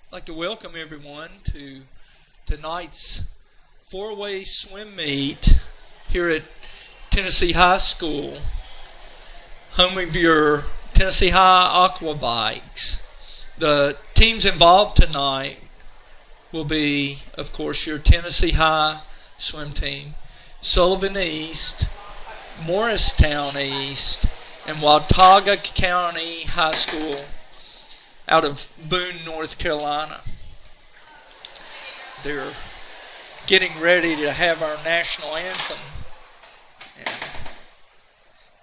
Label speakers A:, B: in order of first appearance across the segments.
A: I'd like to welcome everyone to tonight's four-way swim meet here at Tennessee High School, home of your Tennessee High Aqua Vikes. The teams involved tonight will be, of course, your Tennessee High swim team, Sullivan East, Morristown East, and Watauga County High School out of Boone, North Carolina. They're getting ready to have our national anthem. And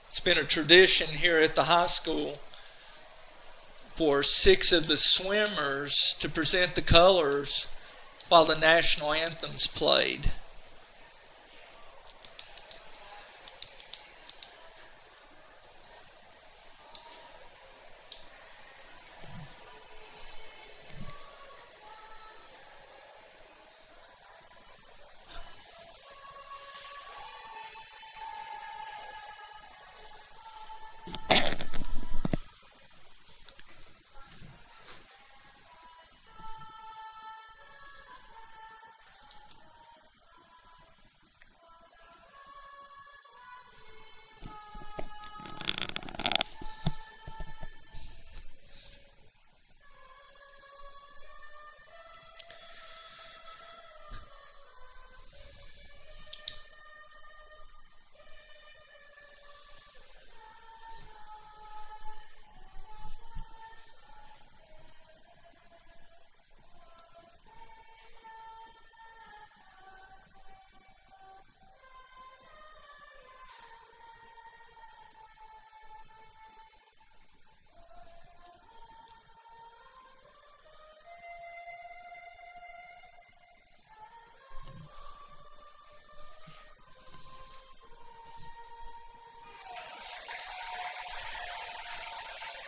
A: it's been a tradition here at the high school for 6 of the swimmers to present the colors while the national anthem's played.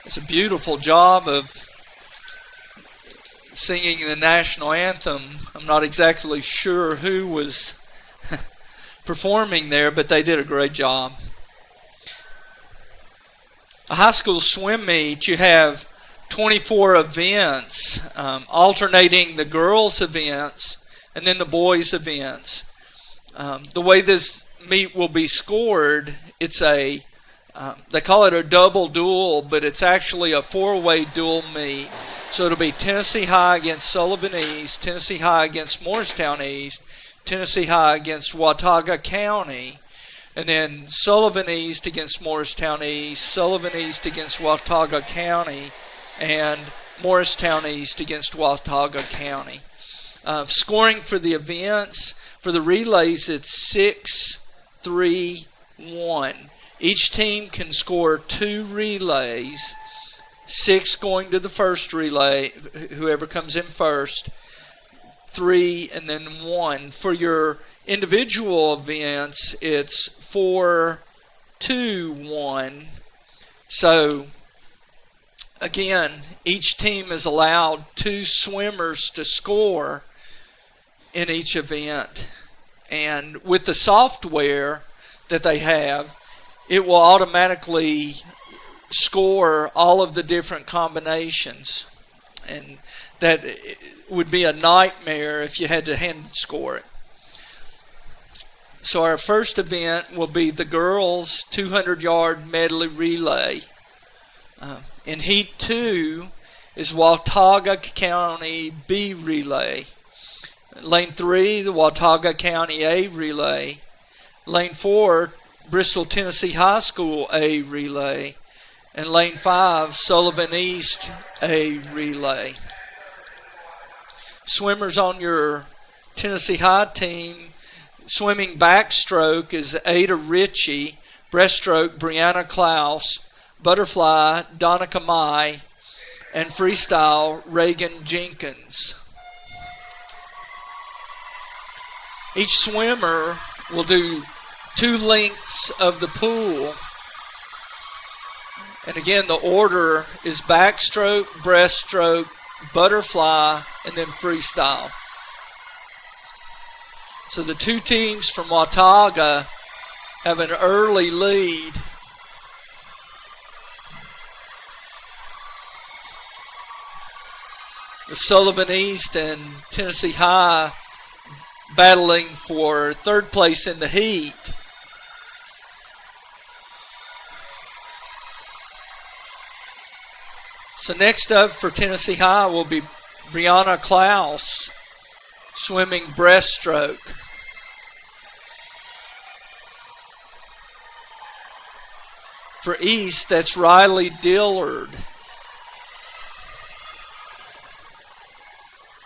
A: It's a beautiful job of singing the national anthem. I'm not exactly sure who was performing there, but they did a great job. A high school swim meet, you have 24 events, alternating the girls' events and then the boys' events. The way this meet will be scored, it's they call it a double duel, but it's actually a 4-way dual meet. So it'll be Tennessee High against Sullivan East, Tennessee High against Morristown East, Tennessee High against Watauga County, and then Sullivan East against Morristown East, Sullivan East against Watauga County, and Morristown East against Watauga County. Scoring for the events, for the relays, it's 6-3-1. Each team can score 2 relays, 6 going to the first relay, whoever comes in first, 3, and then 1. For your individual events, it's 4-2-1. So, again, each team is allowed 2 swimmers to score in each event. And with the software that they have, it will automatically score all of the different combinations. And that would be a nightmare if you had to hand score it. So our first event will be the girls' 200-yard medley relay. In Heat 2 is Watauga County B relay. Lane 3, the Watauga County A relay. Lane 4, Bristol Tennessee High School A relay, and Lane 5, Sullivan East A relay. Swimmers on your Tennessee High team, swimming backstroke is Ada Ritchie, breaststroke Brianna Klaus, butterfly Donica Mai, and freestyle Reagan Jenkins. Each swimmer will do 2 lengths of the pool. And again, the order is backstroke, breaststroke, butterfly, and then freestyle. So the 2 teams from Watauga have an early lead. with Sullivan East and Tennessee High battling for third place in the heat. So next up for Tennessee High will be Brianna Klaus swimming breaststroke. For East, that's Riley Dillard.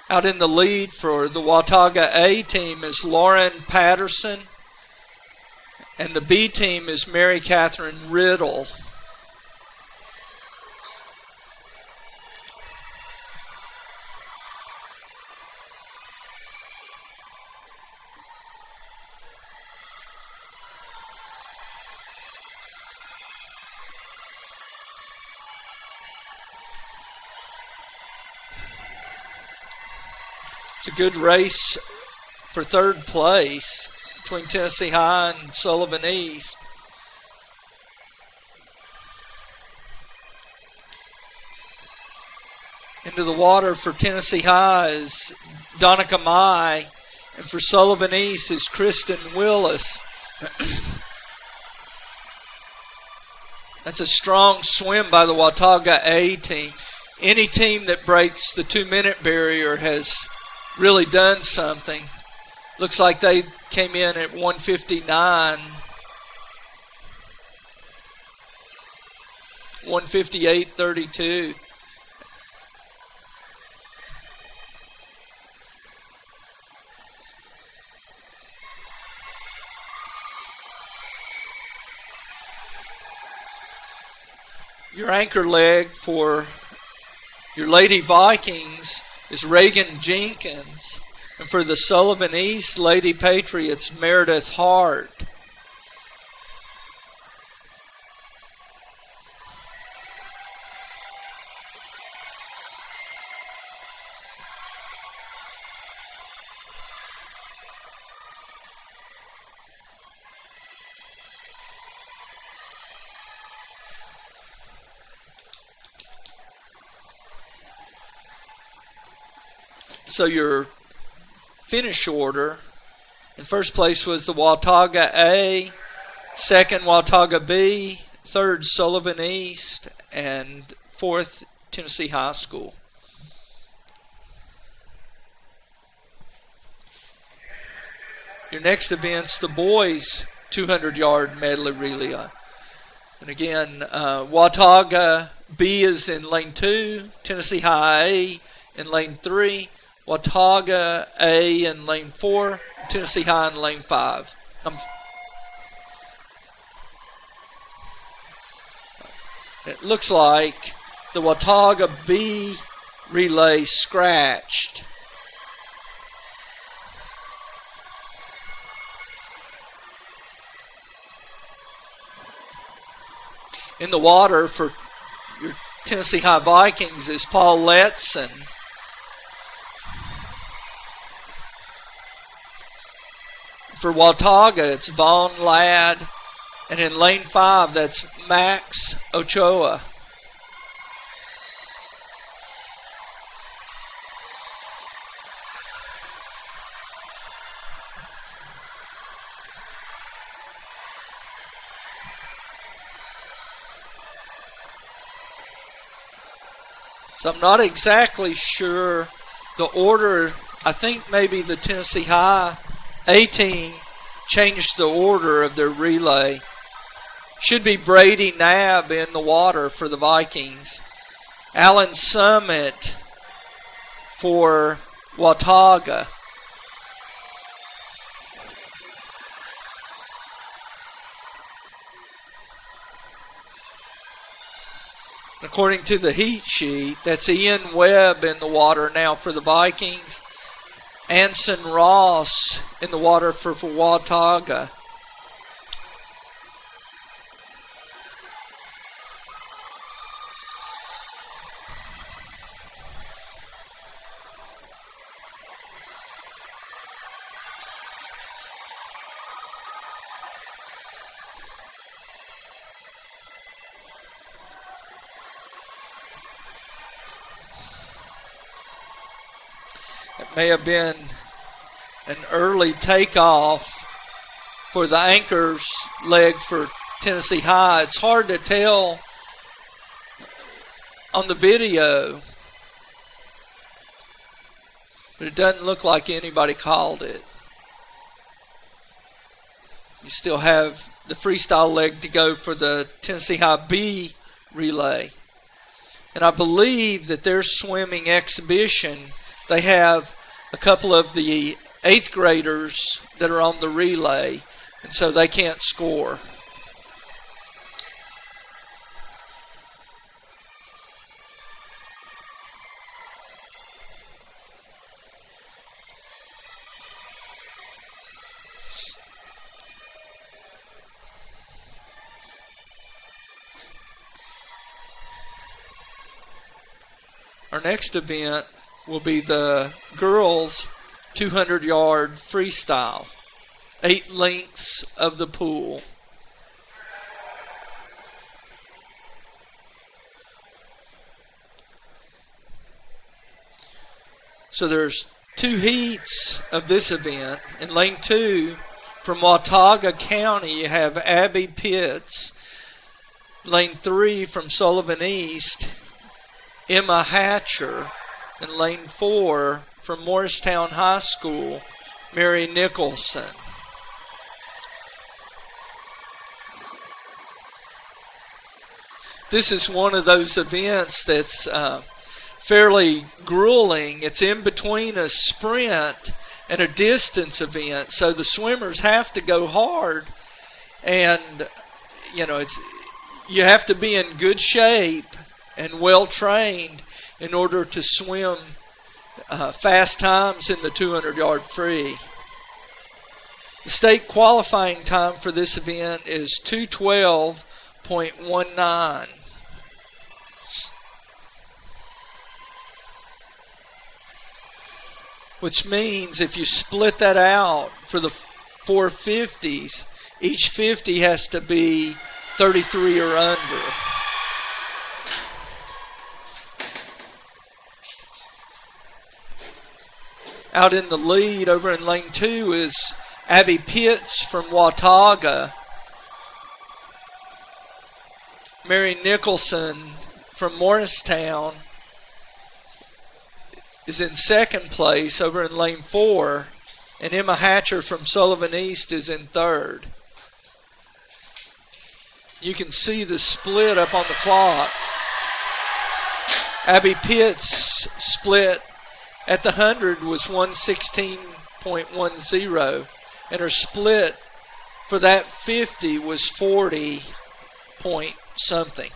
A: Out in the lead for the Watauga A team is Lauren Patterson. And the B team is Mary Catherine Riddle. It's a good race for third place between Tennessee High and Sullivan East. Into the water for Tennessee High is Donica Mai, and for Sullivan East is Kristen Willis. That's a strong swim by the Watauga A team. Any team that breaks the 2-minute barrier has really done something. Looks like they came in at 1:59. 1:58.32. Your anchor leg for your Lady Vikings is Reagan Jenkins. And for the Sullivan East Lady Patriots, Meredith Hart. So your finish order, in first place was the Watauga A, second Watauga B, third Sullivan East, and fourth Tennessee High School. Your next event's the boys 200-yard medley relay. And again, Watauga B is in lane 2, Tennessee High A in lane 3, Watauga A in lane 4, Tennessee High in lane 5. It looks like the Watauga B relay scratched. In the water for your Tennessee High Vikings is Paul Letson. For Watauga, it's Vaughn Ladd. And in lane 5, that's Max Ochoa. So I'm not exactly sure the order. I think maybe the Tennessee High A team changed the order of their relay. Should be Brady Knabb in the water for the Vikings. Alan Summit for Watauga. According to the heat sheet, that's Ian Webb in the water now for the Vikings. Anson Ross in the water for Watauga. It may have been an early takeoff for the anchor's leg for Tennessee High. It's hard to tell on the video, but it doesn't look like anybody called it. You still have the freestyle leg to go for the Tennessee High B relay. And I believe that their swimming exhibition, they have a couple of the 8th graders that are on the relay, and so they can't score. Our next event will be the girls 200-yard freestyle, 8 lengths of the pool. So there's 2 heats of this event. In lane 2, from Watauga County, you have Abby Pitts. Lane 3, from Sullivan East, Emma Hatcher. In lane 4, from Morristown High School, Mary Nicholson. This is one of those events that's fairly grueling. It's in between a sprint and a distance event, so the swimmers have to go hard, and you have to be in good shape and well trained in order to swim fast times in the 200-yard free. The state qualifying time for this event is 2:12.19. Which means if you split that out for the 450s, each 50 has to be 33 or under. Out in the lead over in lane 2 is Abby Pitts from Watauga. Mary Nicholson from Morristown is in second place over in lane 4, and Emma Hatcher from Sullivan East is in third. You can see the split up on the clock. Abby Pitts' split at the 100 was 1:16.10, and her split for that 50 was 40 point something.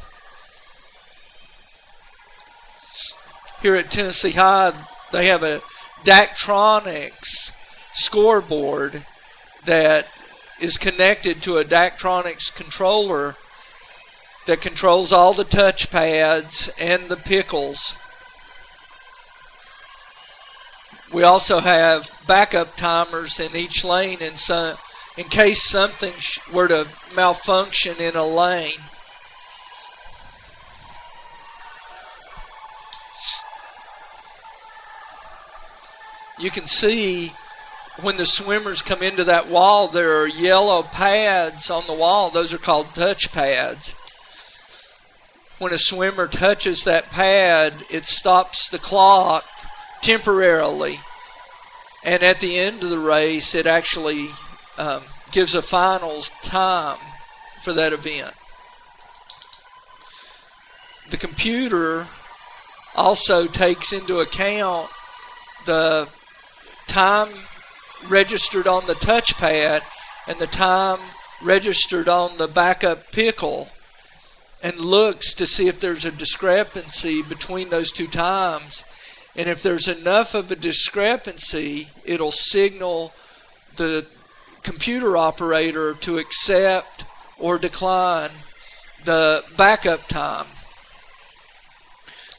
A: Here at Tennessee High, they have a Daktronics scoreboard that is connected to a Daktronics controller that controls all the touch pads and the pickles. We also have backup timers in each lane in case something were to malfunction in a lane. You can see when the swimmers come into that wall, there are yellow pads on the wall. Those are called touch pads. When a swimmer touches that pad, it stops the clock temporarily, and at the end of the race it actually gives a finals time for that event. The computer also takes into account the time registered on the touchpad and the time registered on the backup pickle, and looks to see if there's a discrepancy between those two times. And if there's enough of a discrepancy, it'll signal the computer operator to accept or decline the backup time.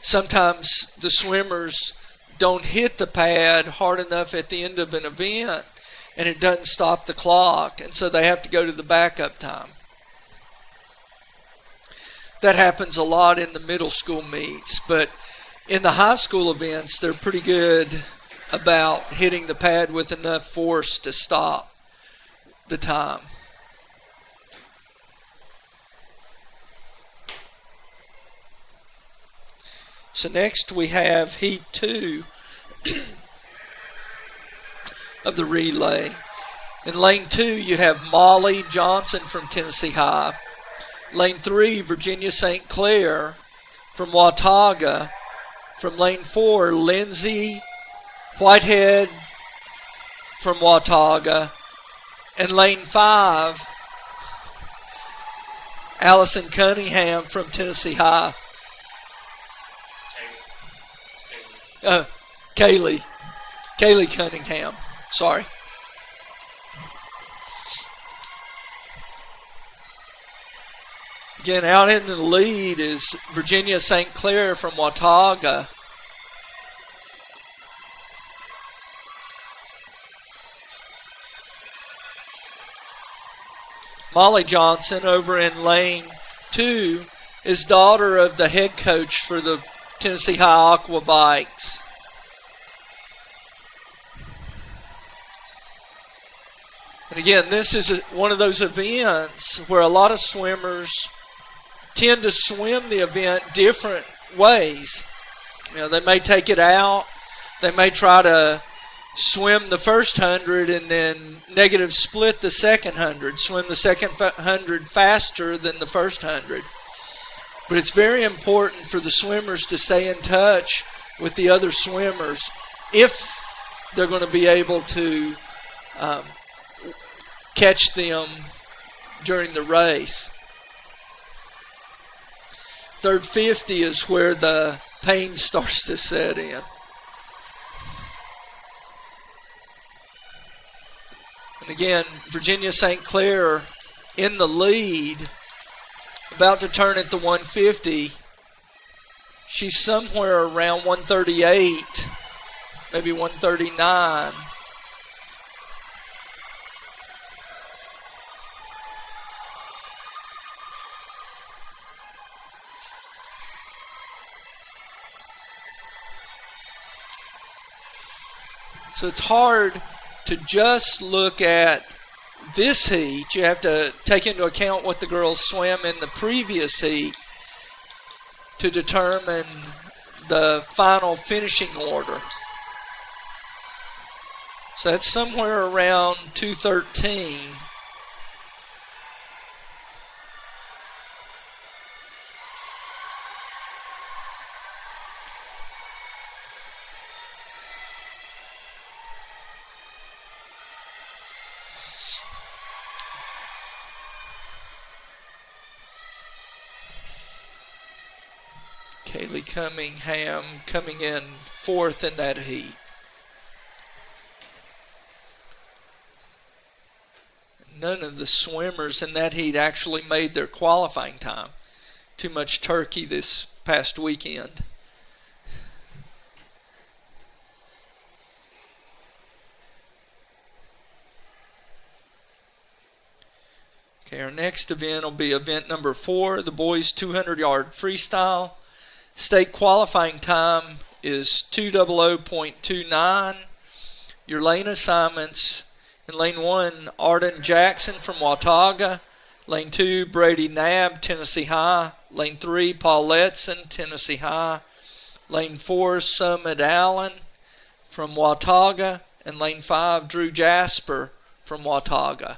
A: Sometimes the swimmers don't hit the pad hard enough at the end of an event, and it doesn't stop the clock, and so they have to go to the backup time. That happens a lot in the middle school meets, but in the high school events, they're pretty good about hitting the pad with enough force to stop the time. So next we have Heat 2 of the relay. In lane 2 you have Molly Johnson from Tennessee High. Lane 3, Virginia St. Clair from Watauga. From lane 4, Lindsay Whitehead from Watauga. And lane 5, Allison Cunningham from Tennessee High. Kaylee Cunningham. Sorry. Again, out in the lead is Virginia St. Clair from Watauga. Molly Johnson over in lane 2 is daughter of the head coach for the Tennessee High Aqua Vikes. And again, this is one of those events where a lot of swimmers tend to swim the event different ways. You know, they may take it out. They may try to swim the first 100 and then negative split the second 100. Swim the second 100 faster than the first 100. But it's very important for the swimmers to stay in touch with the other swimmers if they're going to be able to catch them during the race. Third 50 is where the pain starts to set in. And again, Virginia St. Clair in the lead, about to turn at the 150. She's somewhere around 138, maybe 139. So it's hard to just look at this heat. You have to take into account what the girls swam in the previous heat to determine the final finishing order. So that's somewhere around 213. Kaylee Cunningham coming in fourth in that heat. None of the swimmers in that heat actually made their qualifying time. Too much turkey this past weekend. Okay, our next event will be event number 4, the boys 200-yard freestyle. State qualifying time is 2:00.29. Your lane assignments: in lane 1, Arden Jackson from Watauga. Lane 2, Brady Knabb, Tennessee High. Lane 3, Paul Letson, Tennessee High. Lane 4, Summit Allen from Watauga. And lane 5, Drew Jasper from Watauga.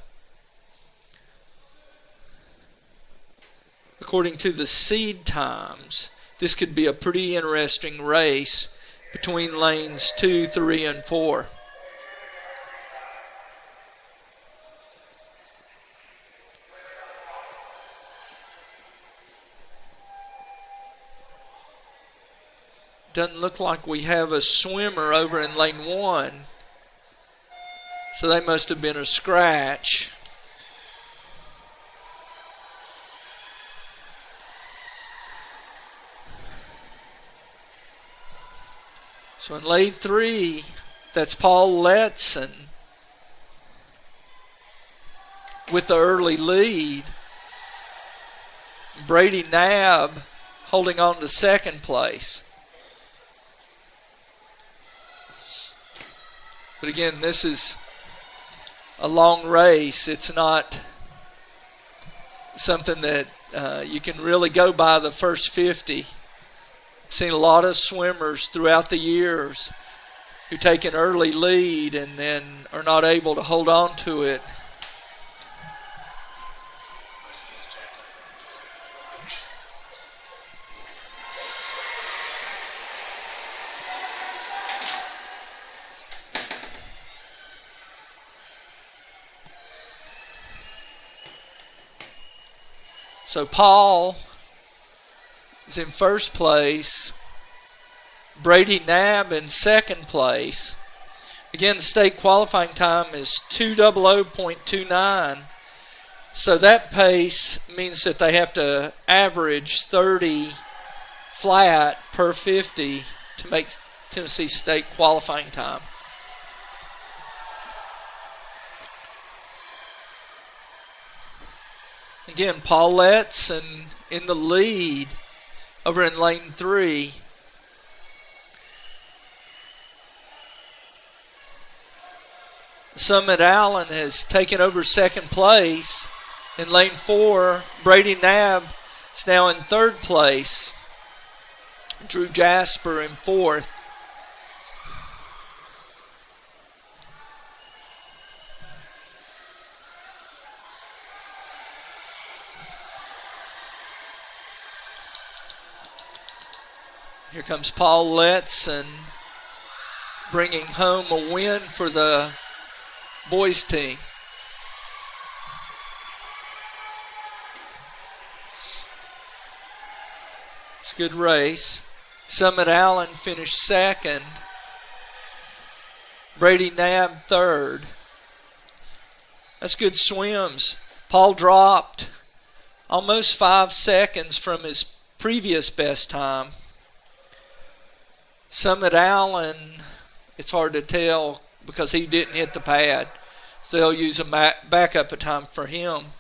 A: According to the seed times, this could be a pretty interesting race between lanes 2, 3, and 4. Doesn't look like we have a swimmer over in lane 1. So they must have been a scratch. So in lane 3, that's Paul Letson with the early lead. Brady Knabb holding on to second place. But again, this is a long race. It's not something that you can really go by the first 50. Seen a lot of swimmers throughout the years who take an early lead and then are not able to hold on to it. So Paul is in first place. Brady Knabb in second place. Again, the state qualifying time is 2:00.29. So that pace means that they have to average 30 flat per 50 to make Tennessee state qualifying time. Again, Paul Letson in the lead over in lane 3. Summit Allen has taken over second place. In lane 4, Brady Knabb is now in third place. Drew Jasper in fourth. Here comes Paul Letson bringing home a win for the boys team. It's a good race. Summit Allen finished second. Brady Knabb third. That's good swims. Paul dropped almost 5 seconds from his previous best time. Summit Allen, it's hard to tell because he didn't hit the pad. So they'll use a backup time for him.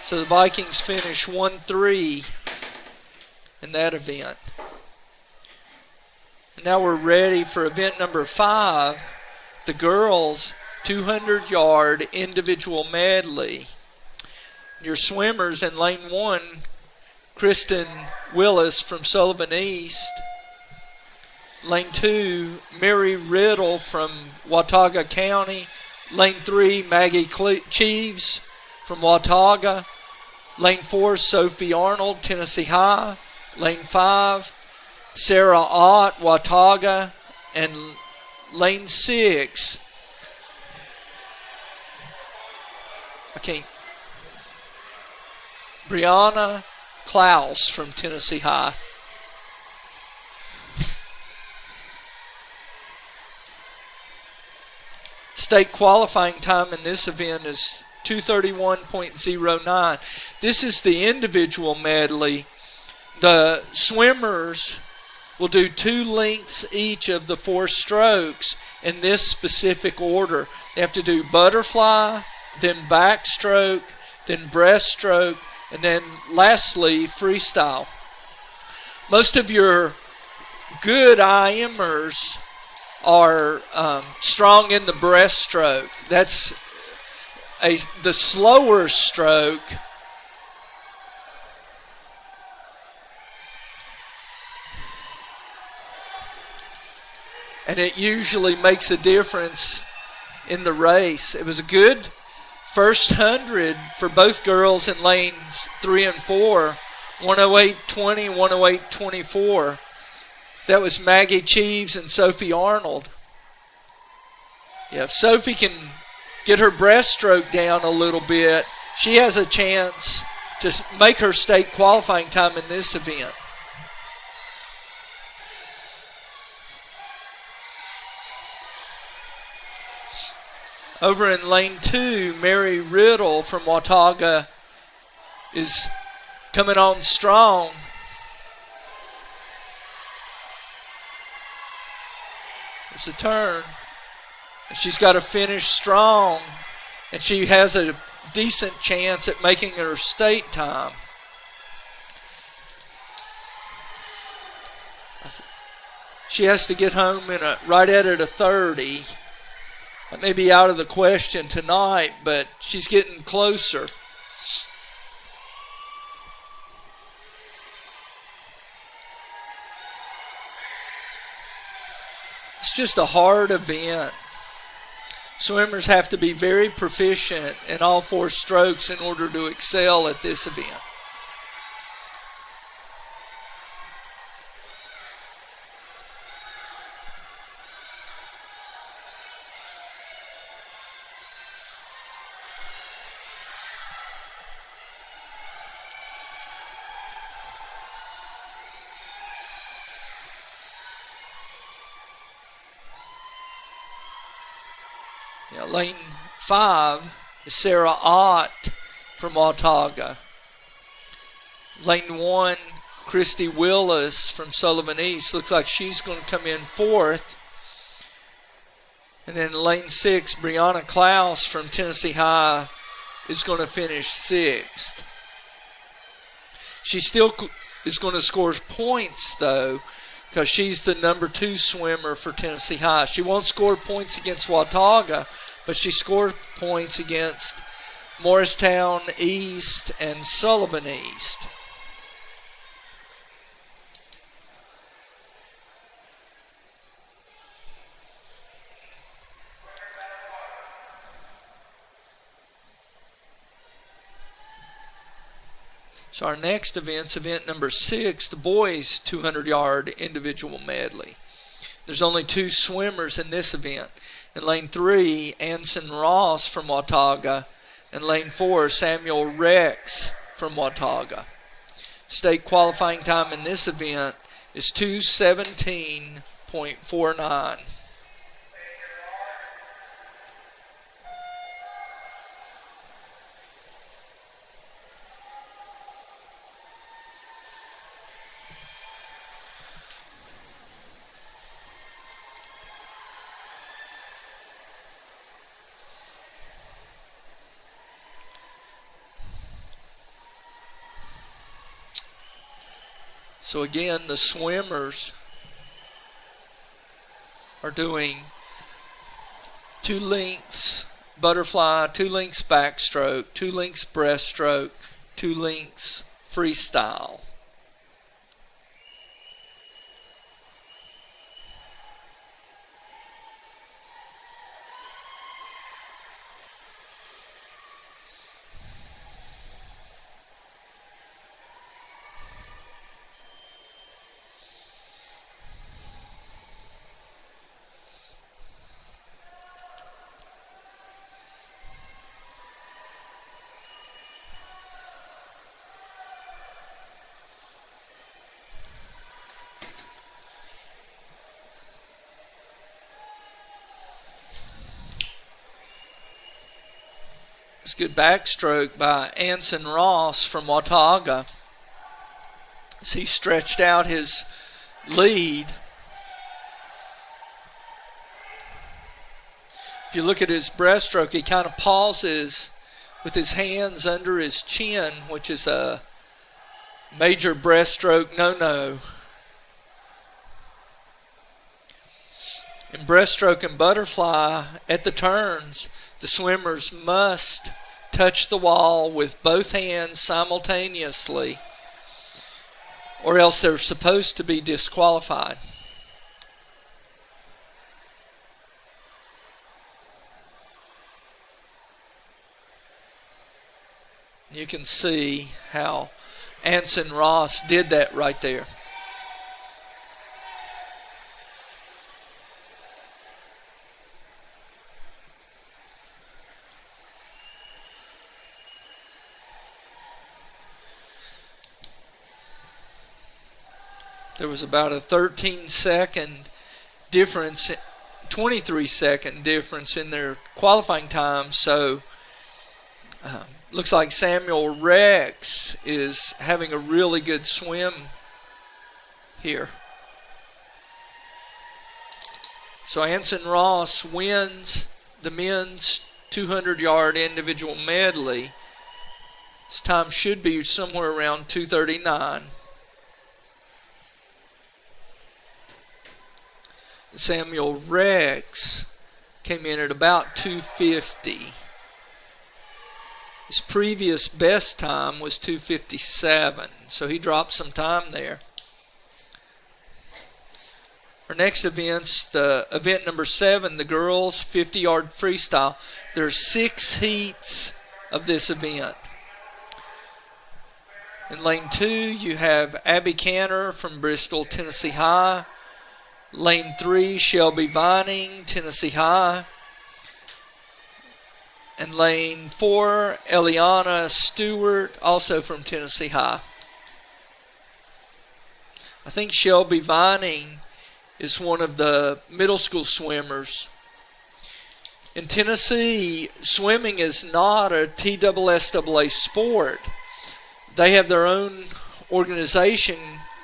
A: So the Vikings finish 1-3 in that event. And now we're ready for event number 5, the girls 200-yard individual medley. Your swimmers in lane 1, Kristen Willis from Sullivan East. Lane 2, Mary Riddle from Watauga County. Lane 3, Maggie Cheeves from Watauga. Lane 4, Sophie Arnold, Tennessee High. Lane 5, Sarah Ott, Watauga. And lane 6, Brianna Klaus from Tennessee High. State qualifying time in this event is 2:31.09. This is the individual medley. The swimmers will do 2 lengths each of the 4 strokes in this specific order. They have to do butterfly, then backstroke, then breaststroke, and then lastly, freestyle. Most of your good IMers are strong in the breaststroke. That's the slower stroke. And it usually makes a difference in the race. It was a good first 100 for both girls in lanes 3 and 4, 108.20, 108.24. That was Maggie Cheeves and Sophie Arnold. Yeah, if Sophie can get her breaststroke down a little bit, she has a chance to make her state qualifying time in this event. Over in lane 2, Mary Riddle from Watauga is coming on strong. There's a turn. She's got to finish strong, and she has a decent chance at making her state time. She has to get home in right at a 30. That may be out of the question tonight, but she's getting closer. It's just a hard event. Swimmers have to be very proficient in all 4 strokes in order to excel at this event. Lane 5 is Sarah Ott from Watauga. Lane 1, Christy Willis from Sullivan East. Looks like she's going to come in 4th. And then lane 6, Brianna Klaus from Tennessee High is going to finish 6th. She still is going to score points, though, because she's the number 2 swimmer for Tennessee High. She won't score points against Watauga, but she scored points against Morristown East and Sullivan East. So our next event's event number 6, the boys 200-yard individual medley. There's only 2 swimmers in this event. In lane 3, Anson Ross from Watauga. And lane 4, Samuel Rex from Watauga. State qualifying time in this event is 2:17.49. So again, the swimmers are doing 2 lengths butterfly, 2 lengths backstroke, 2 lengths breaststroke, 2 lengths freestyle. It's a good backstroke by Anson Ross from Watauga as he stretched out his lead. If you look at his breaststroke, he kind of pauses with his hands under his chin, which is a major breaststroke no-no. In breaststroke and butterfly, at the turns, the swimmers must touch the wall with both hands simultaneously, or else they're supposed to be disqualified. You can see how Anson Ross did that right there. There was about a 13-second difference, 23-second difference in their qualifying time. So looks like Samuel Rex is having a really good swim here. So Anson Ross wins the men's 200-yard individual medley. His time should be somewhere around 2:39. Samuel Rex came in at about 250. His previous best time was 257, so he dropped some time there. Our next event's the event number 7, the girls 50-yard freestyle. There's 6 heats of this event. In lane 2, you have Abby Cantor from Bristol, Tennessee High. Lane 3, Shelby Vining, Tennessee High. And lane 4, Eliana Stewart, also from Tennessee High. I think Shelby Vining is one of the middle school swimmers. In Tennessee, swimming is not a TSSAA sport. They have their own organization,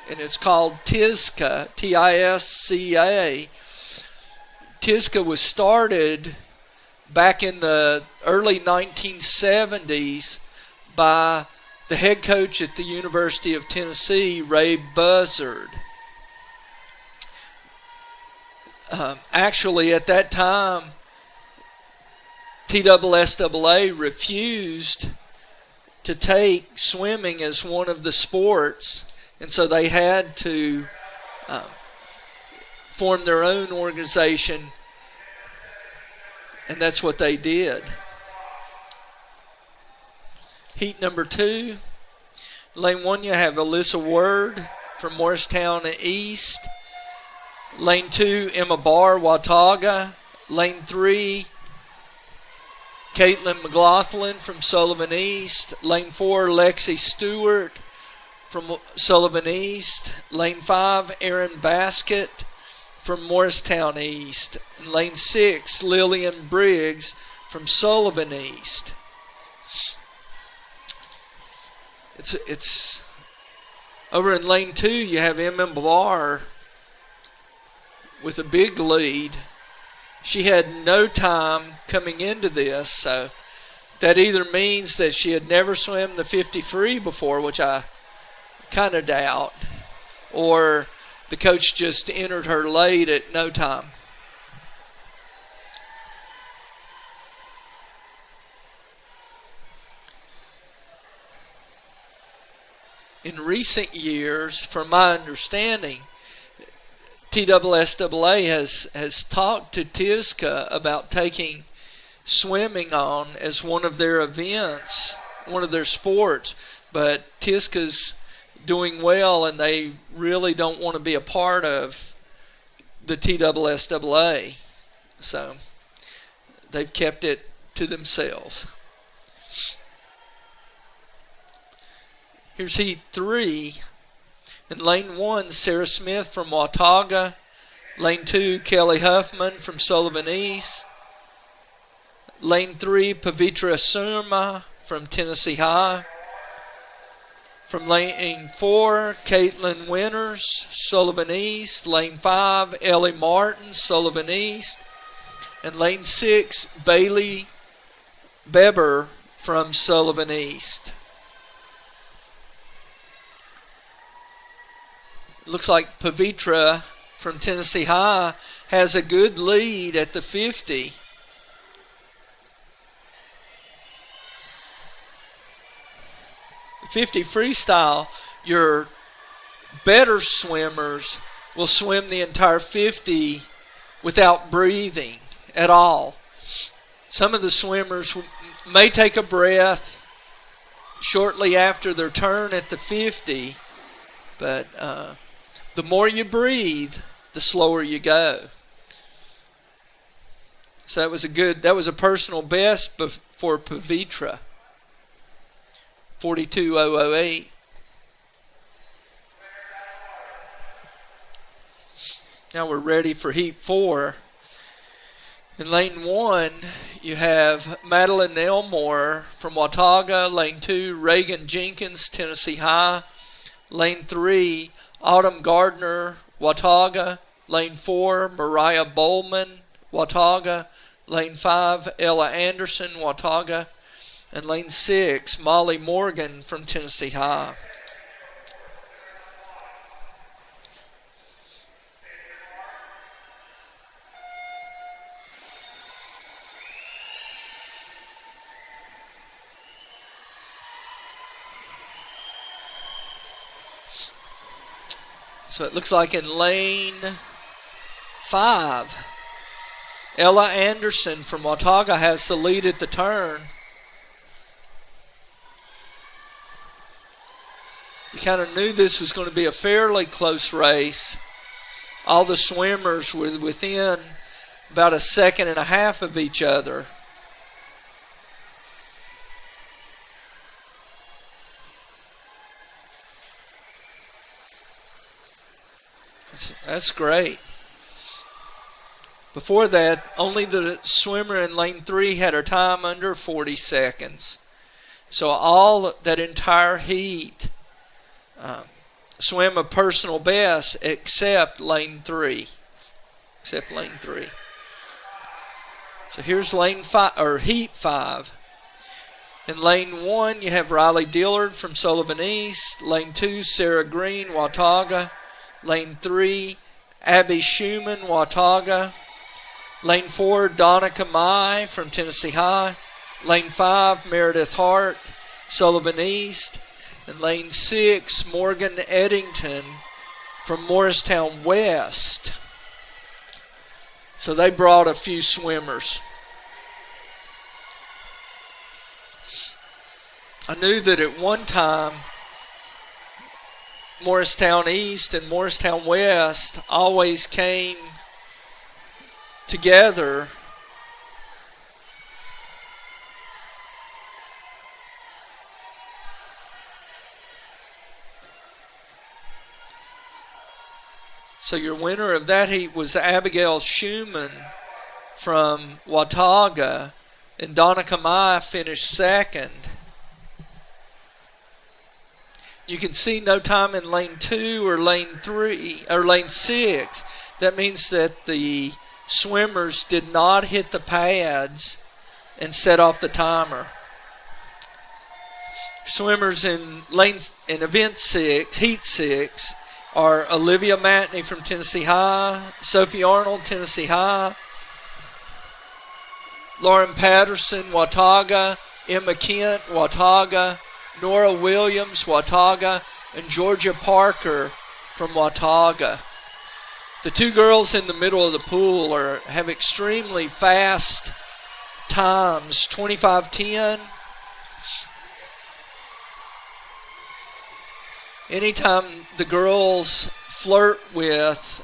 A: and it's called TISCA, T-I-S-C-A. TISCA was started back in the early 1970s by the head coach at the University of Tennessee, Ray Buzzard. Actually, at that time, TSSAA refused to take swimming as one of the sports, and so they had to form their own organization, and that's what they did. Heat number 2, lane 1, you have Alyssa Word from Morristown East. Lane 2, Emma Barr, Watauga. Lane 3, Caitlin McLaughlin from Sullivan East. Lane 4, Lexi Stewart from Sullivan East. Lane 5, Erin Baskett from Morristown East. And lane 6, Lillian Briggs from Sullivan East. It's over in lane 2, you have Emma Barr with a big lead. She had no time coming into this, so that either means that she had never swam the 50 free before, which I kind of doubt, or the coach just entered her late at no time. In recent years, from my understanding, TSSAA has talked to TISCA about taking swimming on as one of their events, one of their sports, but TISCA's doing well and they really don't want to be a part of the TSSAA, so they've kept it to themselves. Here's heat 3. In lane 1, Sarah Smith from Watauga. Lane 2, Kelly Huffman from Sullivan East. Lane 3, Pavitra Surma from Tennessee High. From lane 4, Caitlin Winters, Sullivan East. Lane 5, Ellie Martin, Sullivan East. And lane 6, Bailey Beber from Sullivan East. Looks like Pavitra from Tennessee High has a good lead at the 50. The 50 freestyle, your better swimmers will swim the entire 50 without breathing at all. Some of the swimmers may take a breath shortly after their turn at the 50, but the more you breathe, the slower you go. So that was a personal best for Pavitra. 42.008. Now we're ready for heat 4. In lane 1, you have Madeline Elmore from Watauga. Lane 2, Reagan Jenkins, Tennessee High. Lane 3, Autumn Gardner, Watauga. Lane 4, Mariah Bowman, Watauga. Lane 5, Ella Anderson, Watauga. And lane 6, Molly Morgan from Tennessee High. So it looks like in lane 5, Ella Anderson from Watauga has the lead at the turn. You kind of knew this was going to be a fairly close race. All the swimmers were within about a second and a half of each other. That's great. Before that, only the swimmer in lane 3 had her time under 40 seconds. So all that entire heat swim a personal best except lane 3. Except lane 3. So here's lane 5 or heat 5. In lane 1, you have Riley Dillard from Sullivan East. Lane 2, Sarah Green, Watauga. Lane 3, Abby Schumann, Watauga. Lane 4, Donica Mai from Tennessee High. Lane 5, Meredith Hart, Sullivan East. And lane 6, Morgan Eddington from Morristown West. So they brought a few swimmers. I knew that at one time, Morristown East and Morristown West always came together So your winner of that heat was Abigail Schumann from Watauga, and Donica Mai finished second. You can see no time in lane 2 or lane 3 or lane 6. That means that the swimmers did not hit the pads and set off the timer. Swimmers in event 6, heat 6, are Olivia Matney from Tennessee High, Sophie Arnold, Tennessee High, Lauren Patterson, Watauga, Emma Kent, Watauga, Nora Williams, Watauga, and Georgia Parker from Watauga. The two girls in the middle of the pool have extremely fast times, 25:10. Anytime the girls flirt with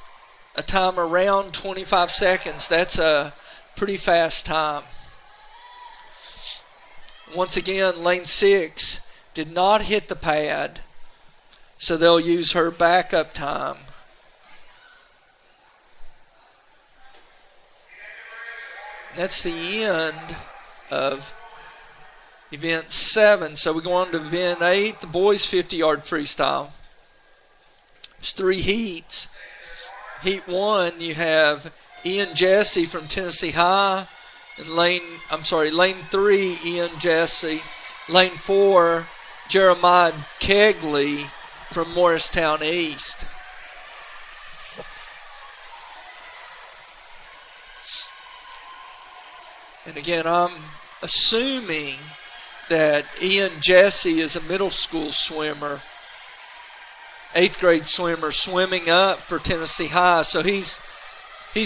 A: a time around 25 seconds, that's a pretty fast time. Once again, lane 6 did not hit the pad, so they'll use her backup time. That's the end of event 7. So we go on to event 8, the boys 50-yard freestyle. There's 3 heats. Heat 1, you have Ian Jesse from Tennessee High. And lane 3, Ian Jesse. Lane 4, Jeremiah Kegley from Morristown East. And again, I'm assuming that Ian Jesse is a middle school swimmer, 8th grade swimmer, swimming up for Tennessee High. So he's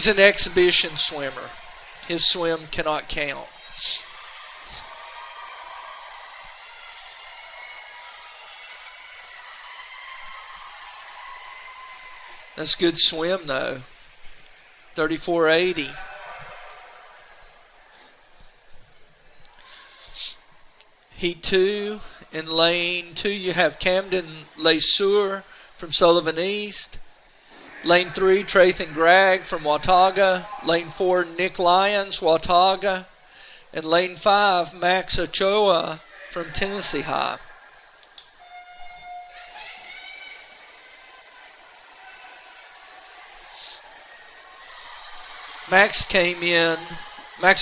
A: an exhibition swimmer. His swim cannot count. That's a good swim though. 34:80. Heat 2, in lane 2, you have Camden Lesueur from Sullivan East. Lane 3, Trathan Gregg from Watauga. Lane 4, Nick Lyons, Watauga. And lane 5, Max Ochoa from Tennessee High. Max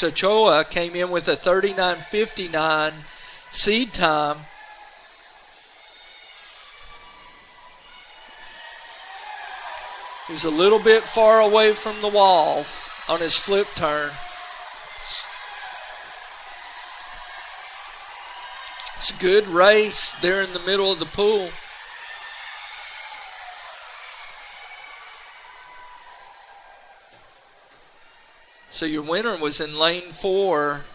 A: Ochoa came in with a 39:59 seed time. He was a little bit far away from the wall on his flip turn. It's a good race there in the middle of the pool. So your winner was in lane 4.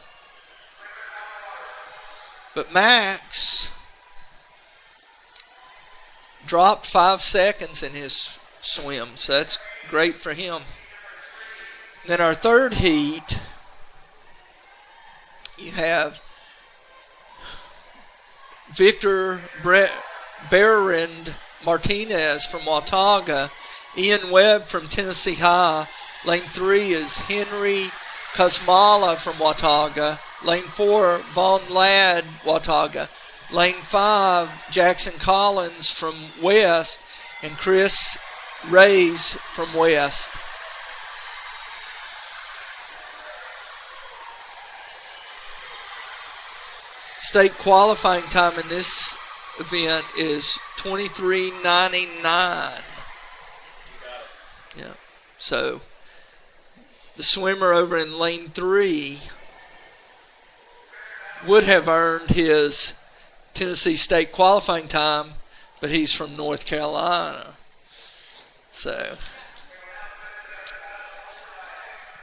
A: But Max dropped 5 seconds in his swim, so that's great for him. And then our third heat, you have Victor Berrind Martinez from Watauga, Ian Webb from Tennessee High. Lane 3 is Henry Kosmala from Watauga. Lane 4, Vaughn Ladd, Watauga. Lane 5, Jackson Collins from West, and Chris Reyes from West. State qualifying time in this event is 23:99. Yeah. So the swimmer over in lane 3 would have earned his Tennessee State qualifying time, but he's from North Carolina. So,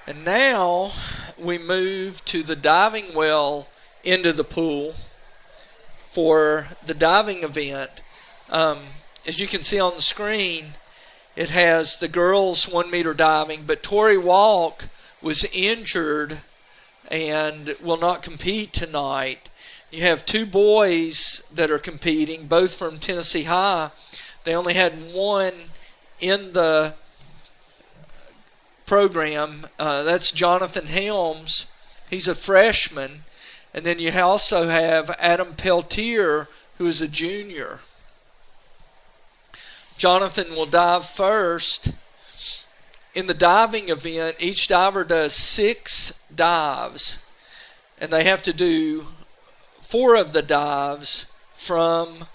A: and now we move to the diving well end of the pool for the diving event. As you can see on the screen, it has the girls 1 meter diving, but Tori Walk was injured and will not compete tonight. You have 2 boys that are competing, both from Tennessee High. They only had one in the program. That's Jonathan Helms. He's a freshman. And then you also have Adam Peltier, who is a junior. Jonathan will dive first. In the diving event, each diver does 6 dives, and they have to do 4 of the dives from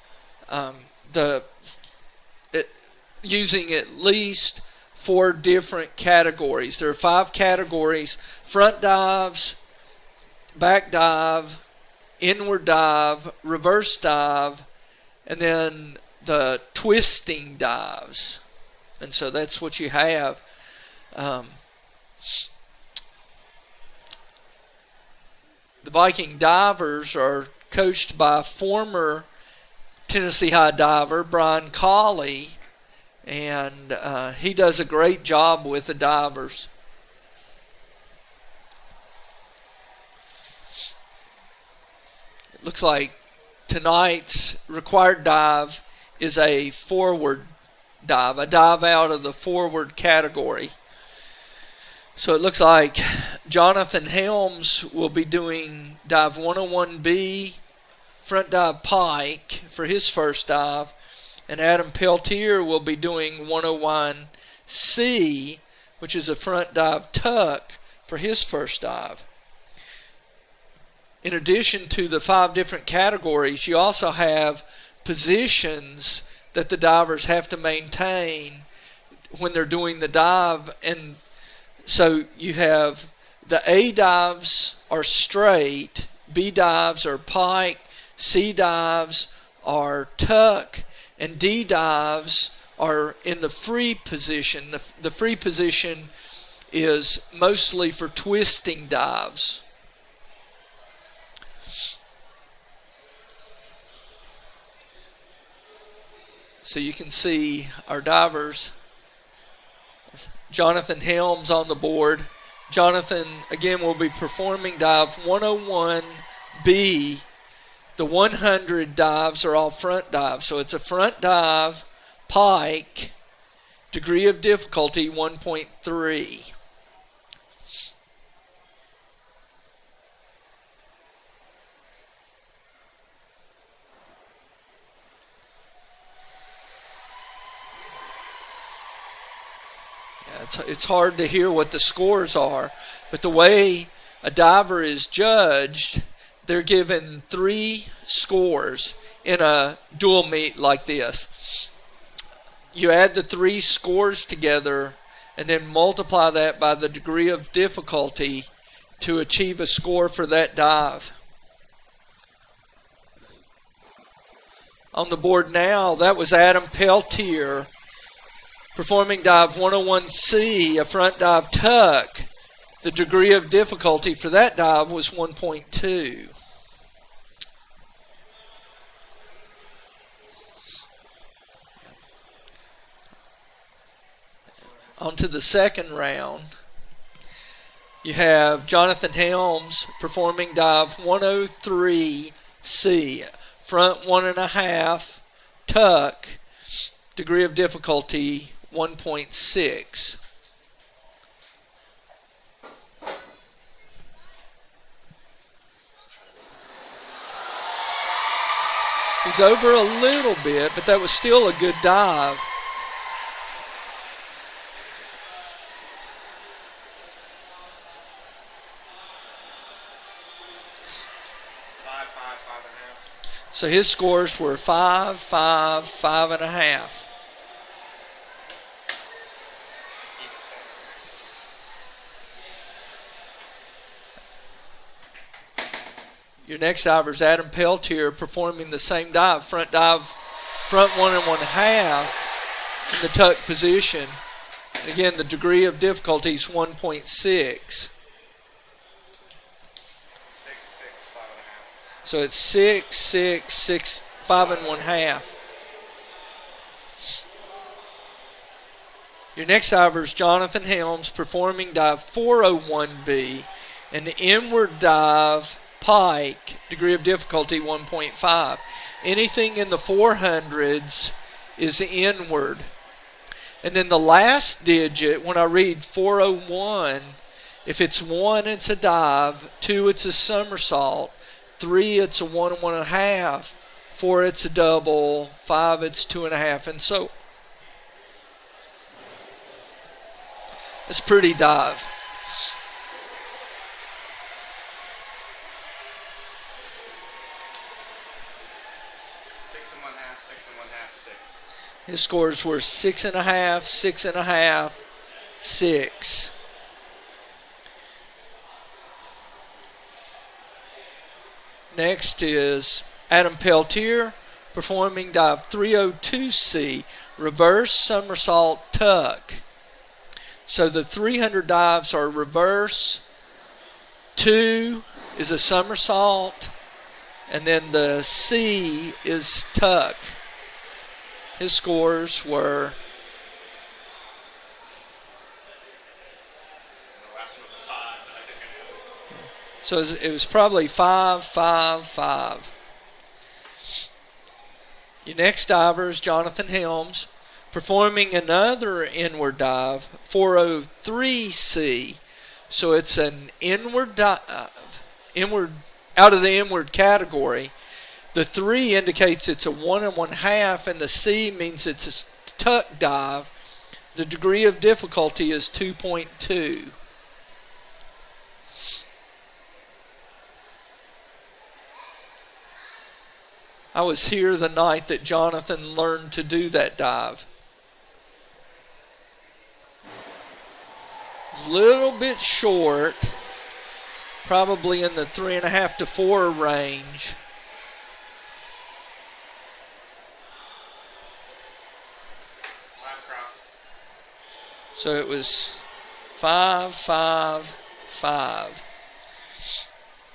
A: using at least 4 different categories. There are 5 categories: front dives, back dive, inward dive, reverse dive, and then the twisting dives. And so that's what you have. The Viking divers are coached by former Tennessee High diver Brian Colley, and he does a great job with the divers. It looks like tonight's required dive is a forward dive, a dive out of the forward category. So it looks like Jonathan Helms will be doing dive 101B, front dive pike for his first dive, and Adam Peltier will be doing 101C, which is a front dive tuck for his first dive. In addition to the 5 different categories, you also have positions that the divers have to maintain when they're doing the dive. And so you have the A dives are straight, B dives are pike, C dives are tuck, and D dives are in the free position. The free position is mostly for twisting dives. So you can see our divers. Jonathan Helms on the board. Jonathan, again, will be performing dive 101B. The 100 dives are all front dives. So it's a front dive, pike, degree of difficulty 1.3. It's hard to hear what the scores are, but the way a diver is judged, they're given 3 scores in a dual meet like this. You add the 3 scores together and then multiply that by the degree of difficulty to achieve a score for that dive. On the board now, that was Adam Peltier performing dive 101C, a front dive tuck. The degree of difficulty for that dive was 1.2. On to the second round. You have Jonathan Helms performing dive 103C, front 1.5, tuck, degree of difficulty 1.6. He's over a little bit, but that was still a good dive. So his scores were 5, 5, 5.5. Your next diver is Adam Peltier performing the same dive, front 1.5 in the tuck position. And again, the degree of difficulty is 1.6. So it's 6, 6, 6, 5.5. Your next diver is Jonathan Helms performing dive 401B, an inward dive pike, degree of difficulty 1.5. Anything in the 400s is inward. And then the last digit, when I read 401, if it's 1, it's a dive, 2, it's a somersault, 3, it's a 1 and 1.5, 4, it's a double, 5, it's 2.5, and so it's pretty dive. His scores were 6.5, 6.5, 6. Next is Adam Peltier performing dive 302C, reverse somersault tuck. So the 300 dives are reverse, 2 is a somersault, and then the C is tuck. His scores were so it was probably 5, 5, 5. Your next diver is Jonathan Helms performing another inward dive, 403C. So it's an inward dive, out of the inward category. The 3 indicates it's a 1 and 1/2, and the C means it's a tuck dive. The degree of difficulty is 2.2. I was here the night that Jonathan learned to do that dive. A little bit short, probably in the 3.5 to 4 range. So it was 5, 5, 5.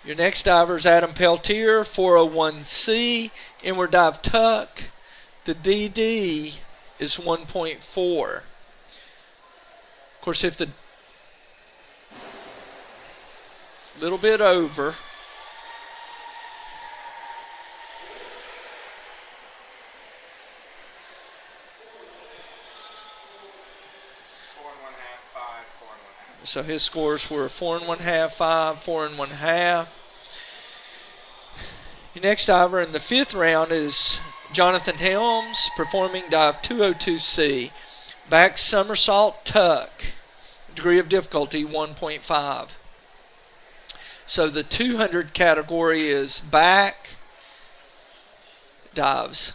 A: Your next diver is Adam Peltier, 401C, inward dive tuck. The DD is 1.4. Of course, if the little bit over. So his scores were 4 and 1/2, 5, 4 and 1/2. Your next diver in the 5th round is Jonathan Helms performing dive 202C, back somersault tuck, degree of difficulty 1.5. So the 200 category is back dives.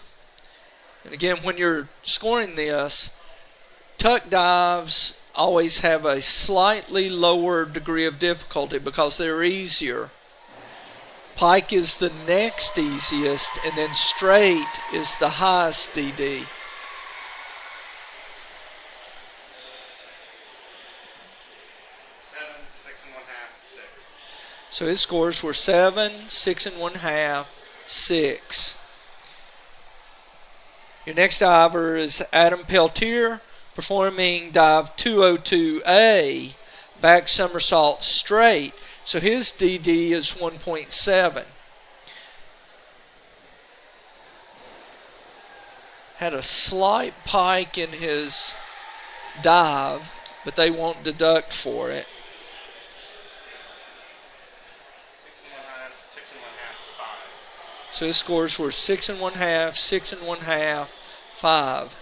A: And again, when you're scoring this, tuck dives always have a slightly lower degree of difficulty because they're easier. Pike is the next easiest, and then straight is the highest DD. So his scores were 7, 6 1/2, 6. Your next diver is Adam Peltier, performing dive 202A, back somersault straight. So his DD is 1.7. Had a slight pike in his dive, but they won't deduct for it.
B: 6 1/2, 5.
A: So his scores were 6 1/2, 6 1/2, 5.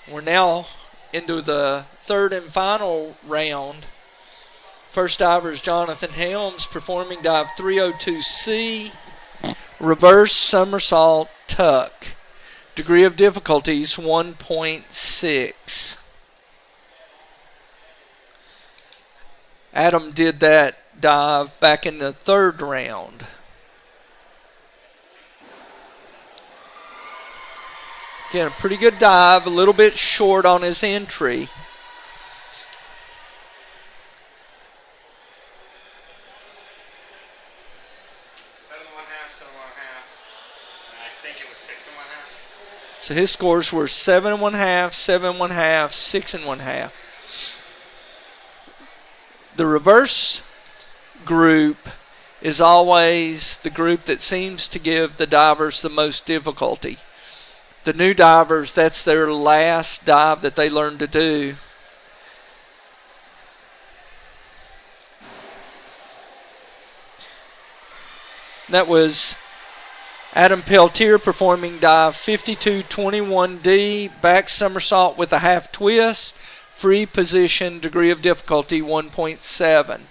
A: We're now into the third and final round. First diver is Jonathan Helms, performing dive 302C, reverse somersault tuck. Degree of difficulty is 1.6. Adam did that dive back in the third round. Again, a pretty good dive, a little bit short on his entry. So his scores were 7 1/2, 7 1/2, 6 1/2. The reverse group is always the group that seems to give the divers the most difficulty. The new divers, that's their last dive that they learn to do. That was Adam Peltier performing dive 5221D, back somersault with a half twist, free position, degree of difficulty 1.7.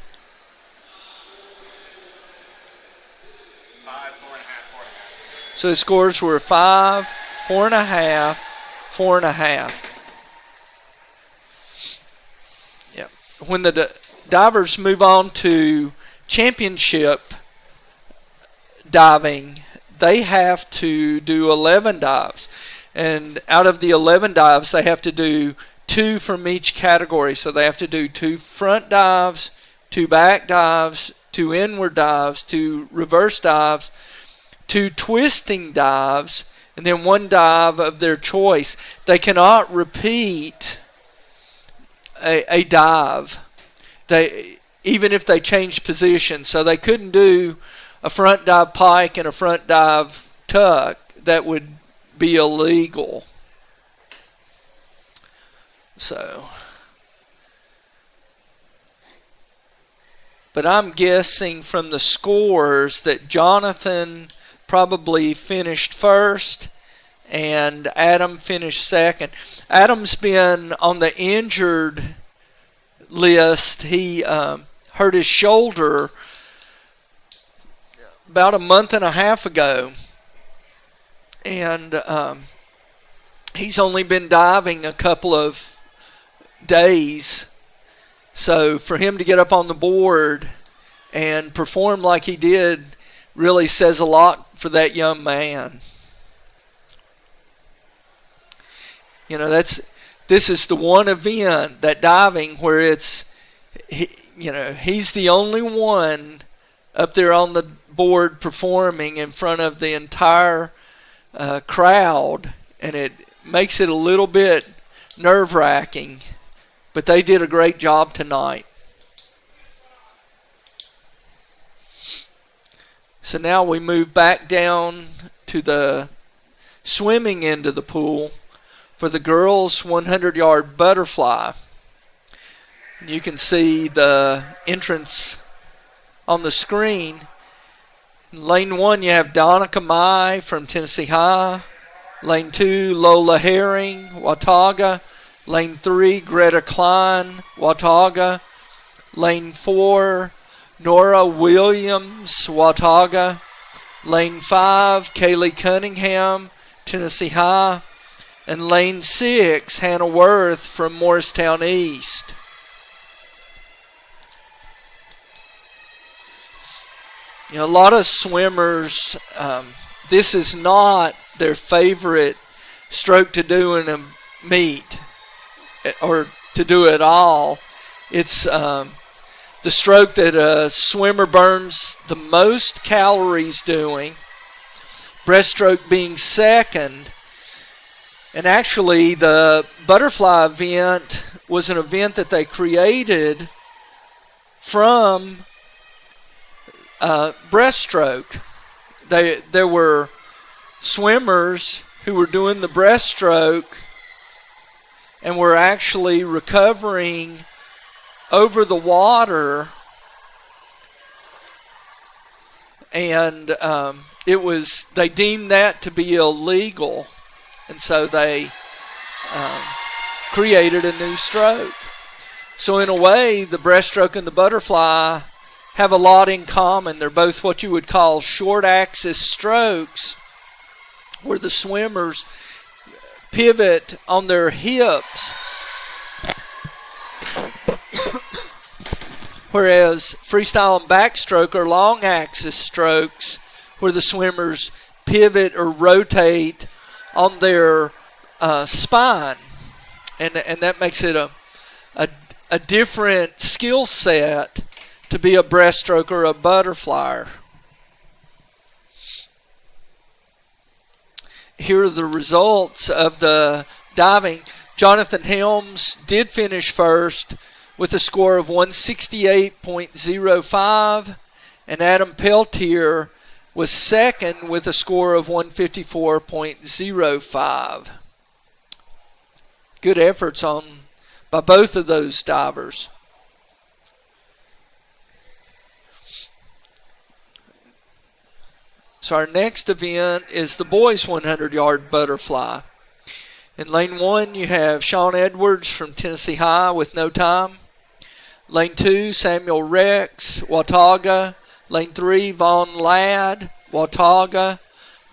B: 5, 4.5, 4.5.
A: So his scores were 5, 4.5, 4.5. Yep. When the divers move on to championship diving, they have to do 11 dives. And out of the 11 dives, they have to do 2 from each category. So they have to do 2 front dives, 2 back dives, 2 inward dives, 2 reverse dives, 2 twisting dives, and then 1 dive of their choice. They cannot repeat a dive, even if they change position. So they couldn't do a front dive pike and a front dive tuck. That would be illegal. So, but I'm guessing from the scores that Jonathan probably finished first and Adam finished second. Adam's been on the injured list. He hurt his shoulder about a month and a half ago, and he's only been diving a couple of days. So for him to get up on the board and perform like he did really says a lot for that young man. You know, this is the one event, that diving, where it's, he's the only one up there on the board performing in front of the entire crowd, and it makes it a little bit nerve-wracking, but they did a great job tonight. So now we move back down to the swimming end of the pool for the girls' 100-yard butterfly. And you can see the entrance on the screen. In lane 1, you have Donica Mai from Tennessee High. Lane 2, Lola Herring, Watauga. Lane 3, Greta Klein, Watauga. Lane 4, Nora Williams, Watauga. Lane 5, Kaylee Cunningham, Tennessee High. And lane 6, Hannah Worth from Morristown East. You know, a lot of swimmers, this is not their favorite stroke to do in a meet, or to do at all. It's the stroke that a swimmer burns the most calories doing. Breaststroke being second. And actually, the butterfly event was an event that they created from breaststroke. There were swimmers who were doing the breaststroke and were actually recovering over the water, and they deemed that to be illegal, and so they created a new stroke. So in a way, the breaststroke and the butterfly have a lot in common. They're both what you would call short axis strokes, where the swimmers pivot on their hips, whereas freestyle and backstroke are long axis strokes, where the swimmers pivot or rotate on their spine, and that makes it a different skill set to be a breaststroke or a butterflyer. Here are the results of the diving. Jonathan Helms did finish first with a score of 168.05, and Adam Peltier was second with a score of 154.05. Good efforts by both of those divers. So our next event is the boys 100-yard butterfly. In lane 1, you have Sean Edwards from Tennessee High with no time. Lane 2, Samuel Rex, Watauga. Lane 3, Vaughn Ladd, Watauga.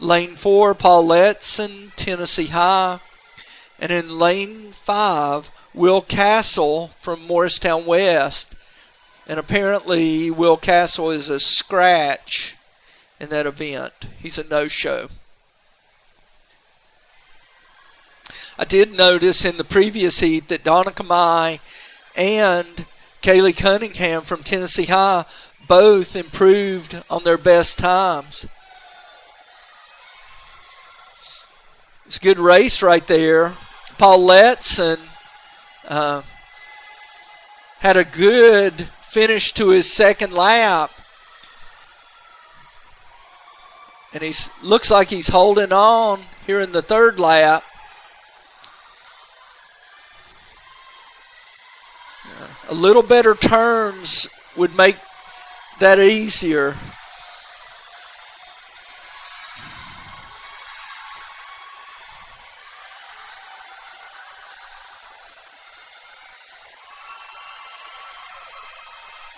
A: Lane 4, Paul Letson, Tennessee High. And in lane 5, Will Castle from Morristown West. And apparently Will Castle is a scratch in that event. He's a no-show. I did notice in the previous heat that Donica Mai and Kaylee Cunningham from Tennessee High both improved on their best times. It's a good race right there. Paul Letson had a good finish to his second lap. And he looks like he's holding on here in the third lap. A little better turns would make that easier.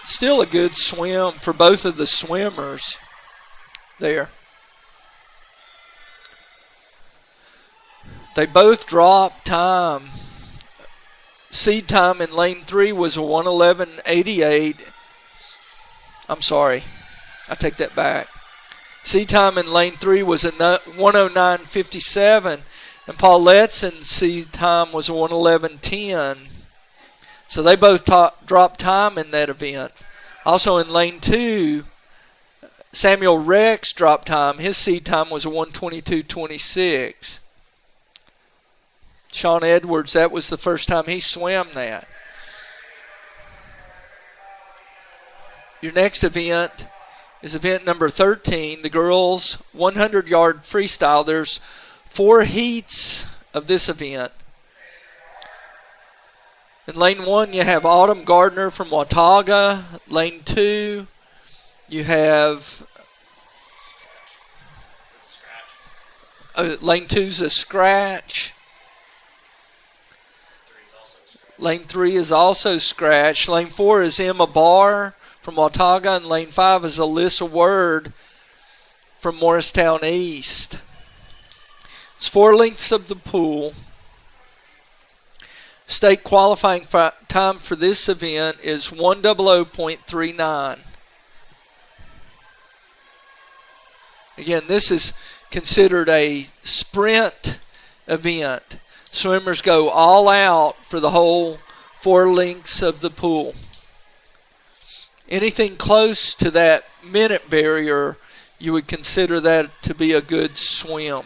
A: Still a good swim for both of the swimmers there. They both dropped time. Seed time in lane 3 was a 1:11.88. I'm sorry. I take that back. Seed time in lane 3 was a 1:09.57. And Paul Letson's seed time was a 1:11.10. So they both dropped time in that event. Also in lane 2, Samuel Rex dropped time. His seed time was a 1:22.26. Sean Edwards, that was the first time he swam that. Your next event is event number 13, the girls 100-yard freestyle. There's 4 heats of this event. In lane 1, you have Autumn Gardner from Watauga. Lane 2, you have... lane 2's a scratch. Lane 3 is also scratched. Lane 4 is Emma Barr from Watauga, and lane 5 is Alyssa Word from Morristown East. It's 4 lengths of the pool. State qualifying time for this event is 1:00.39. Again, this is considered a sprint event. Swimmers go all out for the whole 4 lengths of the pool. Anything close to that minute barrier, you would consider that to be a good swim.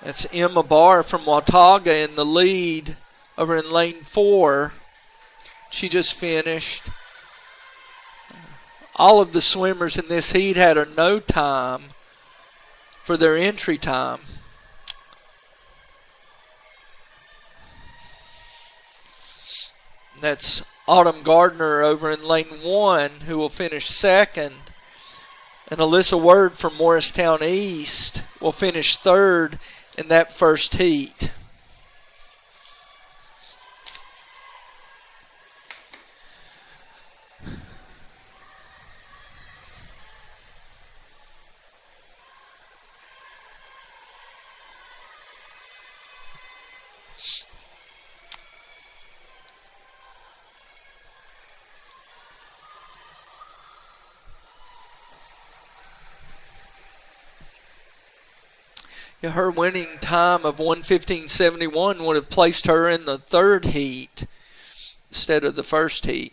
A: That's Emma Barr from Watauga in the lead over in lane 4. She just finished. All of the swimmers in this heat had a no time for their entry time. That's Autumn Gardner over in lane 1 who will finish second. And Alyssa Word from Morristown East will finish third in that first heat. Her winning time of 1:15.71 would have placed her in the third heat instead of the first heat.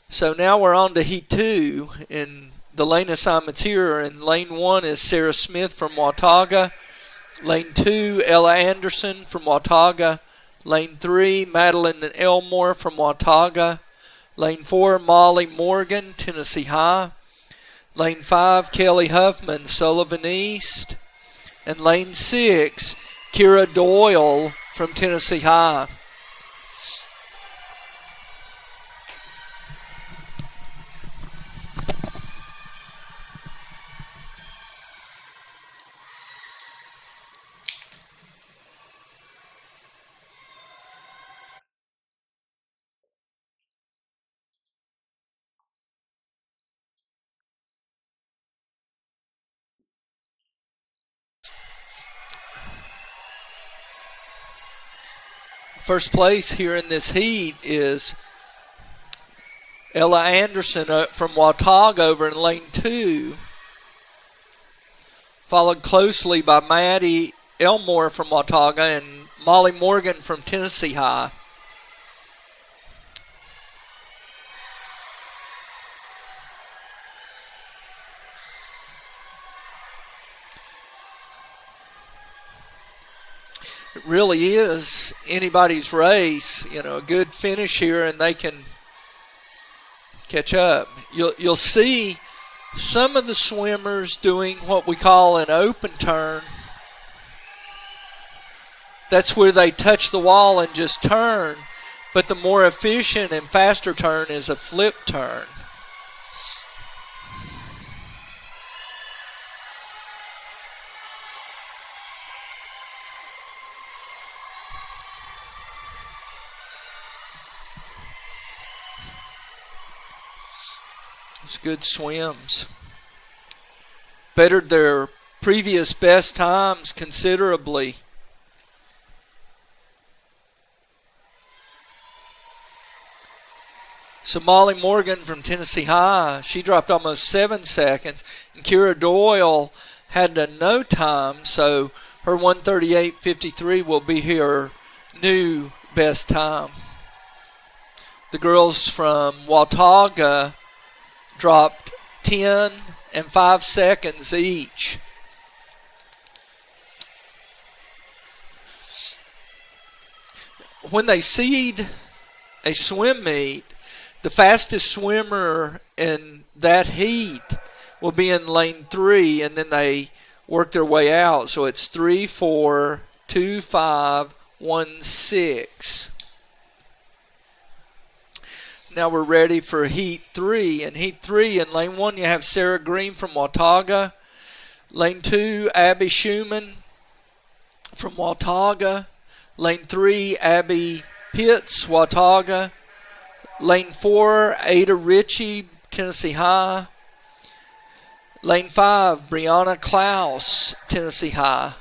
A: So now we're on to heat 2, and the lane assignments here. In lane 1 is Sarah Smith from Watauga. Lane 2, Ella Anderson from Watauga. Lane 3, Madeline Elmore from Watauga. Lane 4, Molly Morgan, Tennessee High. Lane 5, Kelly Huffman, Sullivan East. And lane 6, Kira Doyle from Tennessee High. First place here in this heat is Ella Anderson from Watauga over in lane 2, followed closely by Maddie Elmore from Watauga and Molly Morgan from Tennessee High. It really is anybody's race, a good finish here and they can catch up. You'll see some of the swimmers doing what we call an open turn. That's where they touch the wall and just turn, but the more efficient and faster turn is a flip turn. Good swims. Bettered their previous best times considerably. So Molly Morgan from Tennessee High, she dropped almost 7 seconds. And Kira Doyle had a no time, so her 1:38.53 will be her new best time. The girls from Watauga dropped 10 and 5 seconds each. When they seed a swim meet, the fastest swimmer in that heat will be in lane 3, and then they work their way out. So it's 3, 4, 2, 5, 1, 6. Now we're ready for heat 3. In heat 3, in lane 1, you have Sarah Green from Watauga. Lane 2, Abby Schumann from Watauga. Lane 3, Abby Pitts, Watauga. Lane 4, Ada Ritchie, Tennessee High. Lane 5, Brianna Klaus, Tennessee High.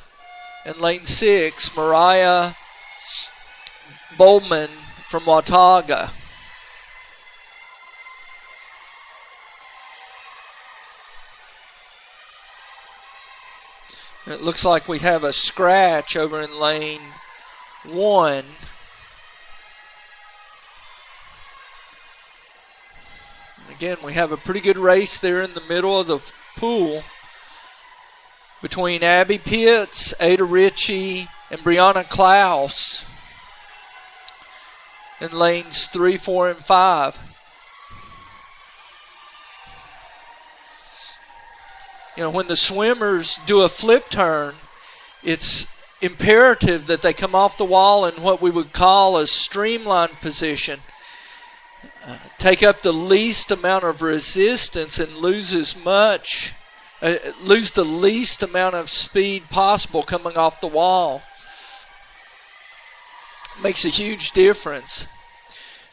A: And lane 6, Mariah Bowman from Watauga. It looks like we have a scratch over in lane 1. Again, we have a pretty good race there in the middle of the pool between Abby Pitts, Ada Ritchie, and Brianna Klaus in lanes 3, 4, and 5. You know, when the swimmers do a flip turn, it's imperative that they come off the wall in what we would call a streamline position. Take up the least amount of resistance and lose the least amount of speed possible coming off the wall. Makes a huge difference.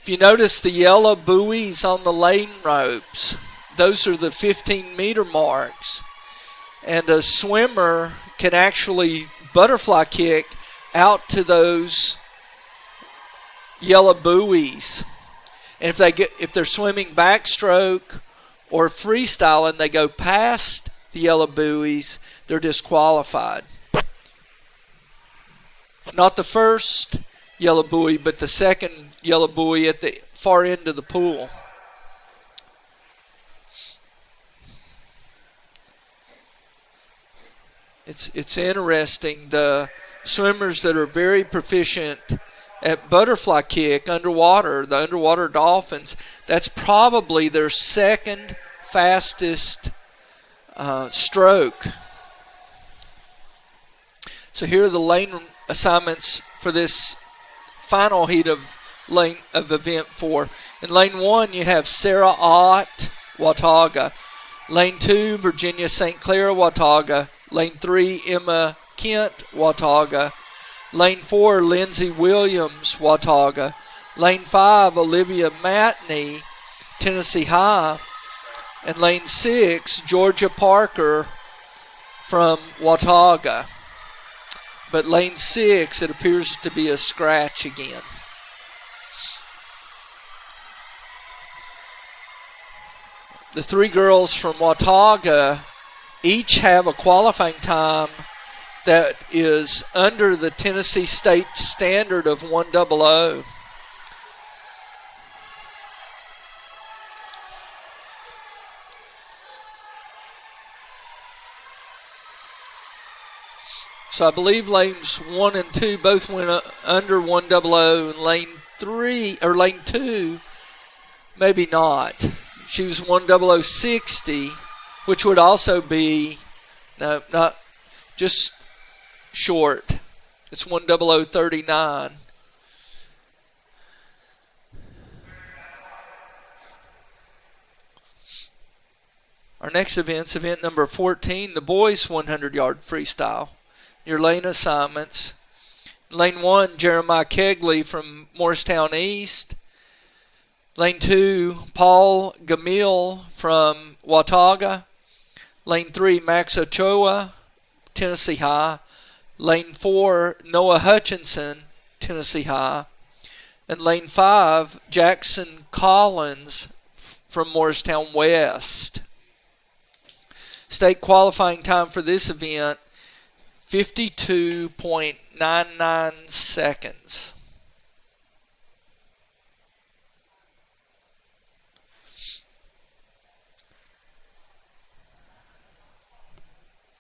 A: If you notice the yellow buoys on the lane ropes, those are the 15-meter marks. And a swimmer can actually butterfly kick out to those yellow buoys. And if they're swimming backstroke or freestyle and they go past the yellow buoys, they're disqualified. Not the first yellow buoy, but the second yellow buoy at the far end of the pool. It's interesting. The swimmers that are very proficient at butterfly kick underwater, the underwater dolphins, that's probably their second fastest stroke. So here are the lane assignments for this final heat of event 4. In lane 1, you have Sarah Ott, Watauga. Lane 2, Virginia St. Clair, Watauga. Lane 3, Emma Kent, Watauga. Lane 4, Lindsay Williams, Watauga. Lane 5, Olivia Matney, Tennessee High. And lane 6, Georgia Parker from Watauga. But lane 6, it appears to be a scratch again. The 3 girls from Watauga each have a qualifying time that is under the Tennessee state standard of 100. So I believe lanes 1 and 2 both went under 100, and lane 2, maybe not. She was 100.60, which would also be, no, not just short. It's 100.39. Our next event's event number 14, the boys 100-yard freestyle. Your lane assignments. Lane 1, Jeremiah Kegley from Morristown East. Lane 2, Paul Gamil from Watauga. Lane 3, Max Ochoa, Tennessee High. Lane 4, Noah Hutchinson, Tennessee High. And lane 5, Jackson Collins from Morristown West. State qualifying time for this event, 52.99 seconds.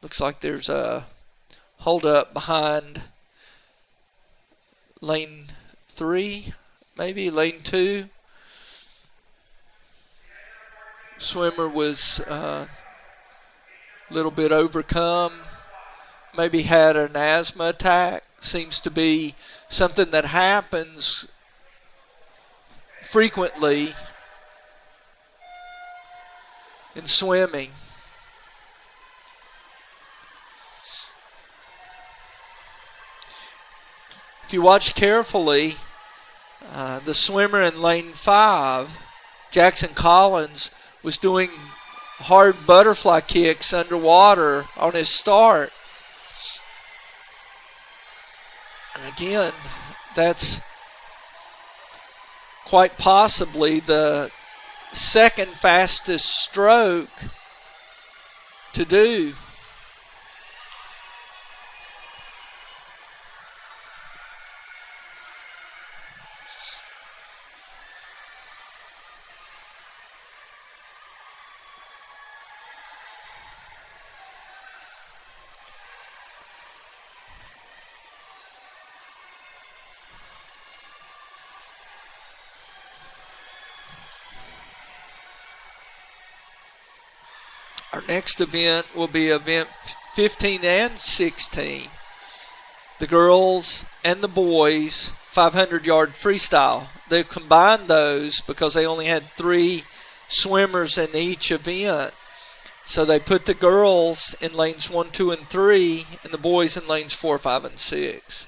A: Looks like there's a hold up behind lane 3, maybe lane 2. Swimmer was a little bit overcome, maybe had an asthma attack. Seems to be something that happens frequently in swimming. If you watch carefully, the swimmer in lane 5, Jackson Collins, was doing hard butterfly kicks underwater on his start. And again, that's quite possibly the second fastest stroke to do. Our next event will be event 15 and 16. The girls and the boys 500-yard freestyle. They combined those because they only had 3 swimmers in each event. So they put the girls in lanes 1, 2, and 3, and the boys in lanes 4, 5, and 6.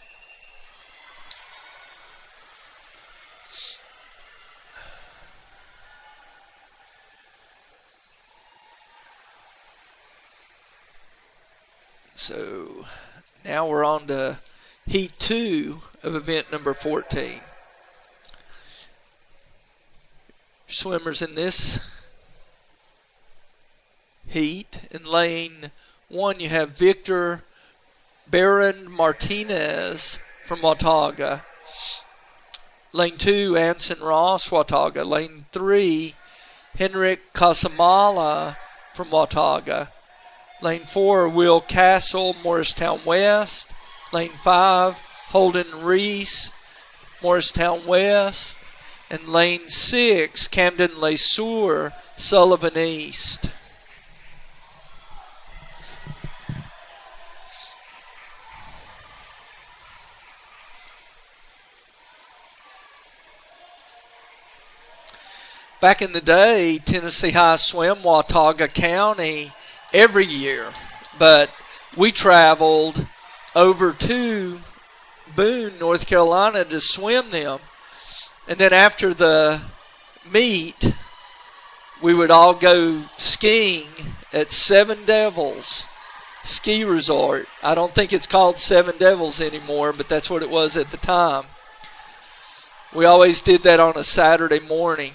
A: So now we're on to heat 2 of event number 14. Swimmers in this heat. In lane 1 you have Victor Baron Martinez from Watauga. Lane 2, Anson Ross, Watauga. Lane 3, Henrik Casamala from Watauga. Lane 4, Will Castle, Morristown West. Lane 5, Holden Reese, Morristown West. And lane 6, Camden Lesueur, Sullivan East. Back in the day, Tennessee High swam Watauga County every year, but we traveled over to Boone, North Carolina to swim them. And then after the meet, we would all go skiing at Seven Devils Ski Resort. I don't think it's called Seven Devils anymore, but that's what it was at the time. We always did that on a Saturday morning.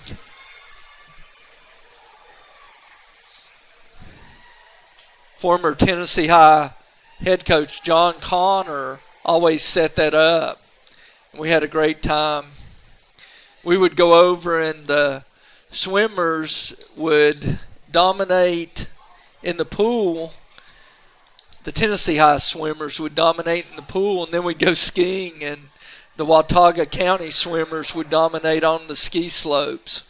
A: Former Tennessee High head coach John Connor always set that up. We had a great time. We would go over and the swimmers would dominate in the pool. The Tennessee High swimmers would dominate in the pool, and then we'd go skiing, and the Watauga County swimmers would dominate on the ski slopes.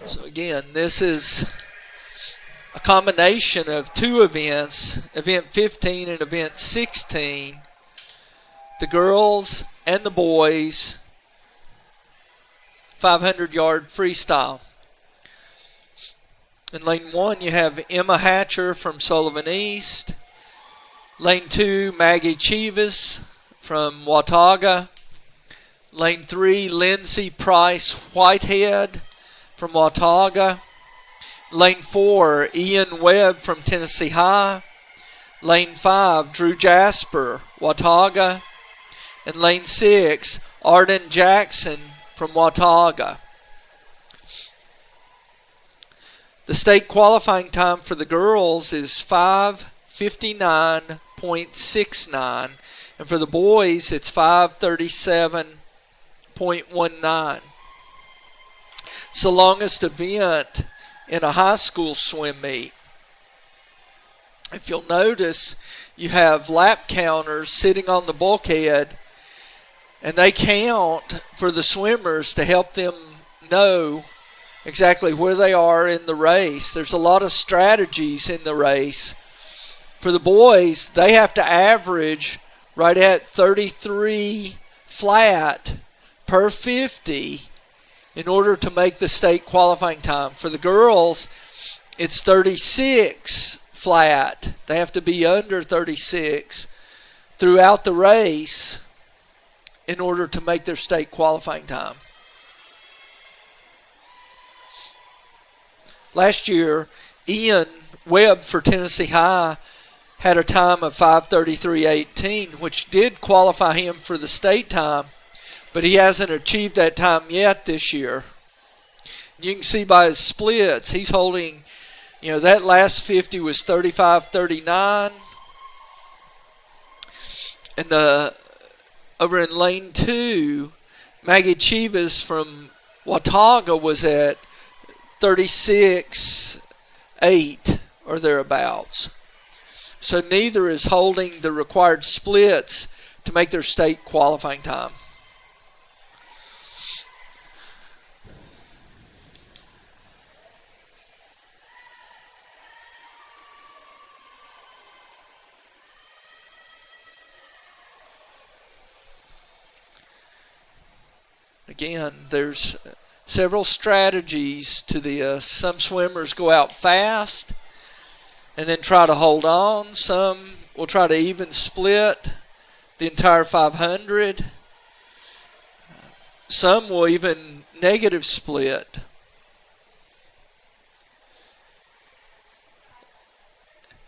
A: So again, this is a combination of 2 events, event 15 and event 16. The girls and the boys 500-yard freestyle. In lane 1, you have Emma Hatcher from Sullivan East. Lane 2, Maggie Chivas from Watauga. Lane 3, Lindsay Price Whitehead from Watauga. Lane 4, Ian Webb from Tennessee High. Lane 5, Drew Jasper, Watauga. And lane 6, Arden Jackson from Watauga. The state qualifying time for the girls is 5:59.69, and for the boys it's 5:37.19. It's the longest event in a high school swim meet. If you'll notice, you have lap counters sitting on the bulkhead, and they count for the swimmers to help them know exactly where they are in the race. There's a lot of strategies in the race. For the boys, they have to average right at 33 flat per 50 in order to make the state qualifying time. For the girls, it's 36 flat. They have to be under 36 throughout the race in order to make their state qualifying time. Last year, Ian Webb for Tennessee High had a time of 5:33.18, which did qualify him for the state time, but he hasn't achieved that time yet this year. You can see by his splits, he's holding, that last 50 was 35:39. And over in lane 2, Maggie Chivas from Watauga was at 36.8 or thereabouts. So neither is holding the required splits to make their state qualifying time. Again, there's several strategies to this. Some swimmers go out fast and then try to hold on. Some will try to even split the entire 500. Some will even negative split.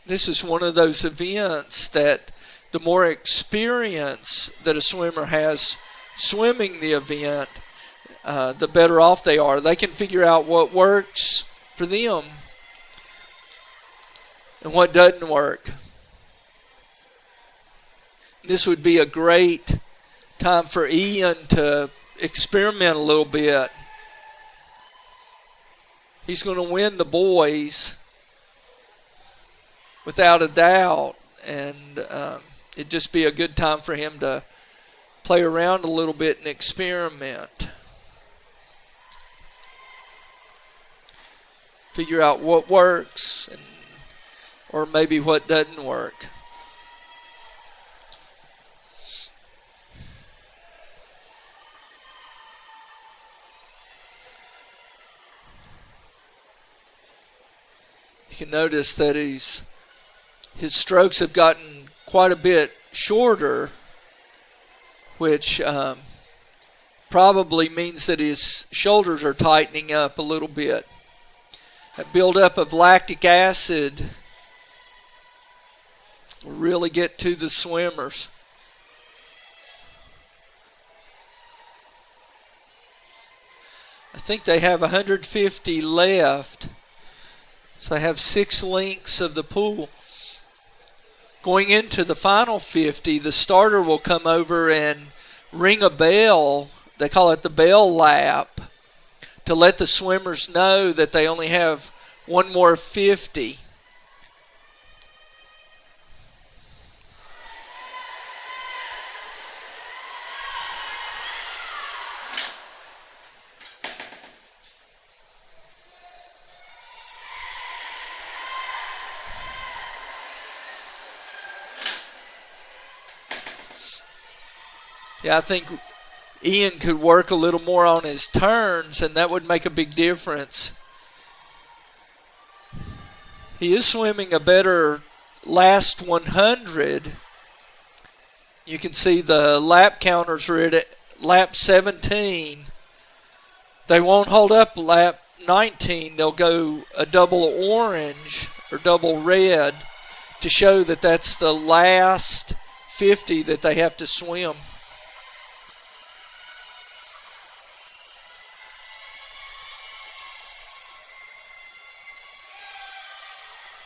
A: This is one of those events that the more experience that a swimmer has swimming the event, the better off they are. They can figure out what works for them and what doesn't work. This would be a great time for Ian to experiment a little bit. He's going to win the boys without a doubt, and it'd just be a good time for him to play around a little bit and experiment. Figure out what works or maybe what doesn't work. You can notice that his strokes have gotten quite a bit shorter, which probably means that his shoulders are tightening up a little bit. That buildup of lactic acid will really get to the swimmers. I think they have 150 left, so they have 6 lengths of the pool. Going into the final 50, the starter will come over and ring a bell. They call it the bell lap, to let the swimmers know that they only have one more 50. Yeah, I think Ian could work a little more on his turns, and that would make a big difference. He is swimming a better last 100. You can see the lap counters are at lap 17. They won't hold up lap 19. They'll go a double orange or double red to show that that's the last 50 that they have to swim.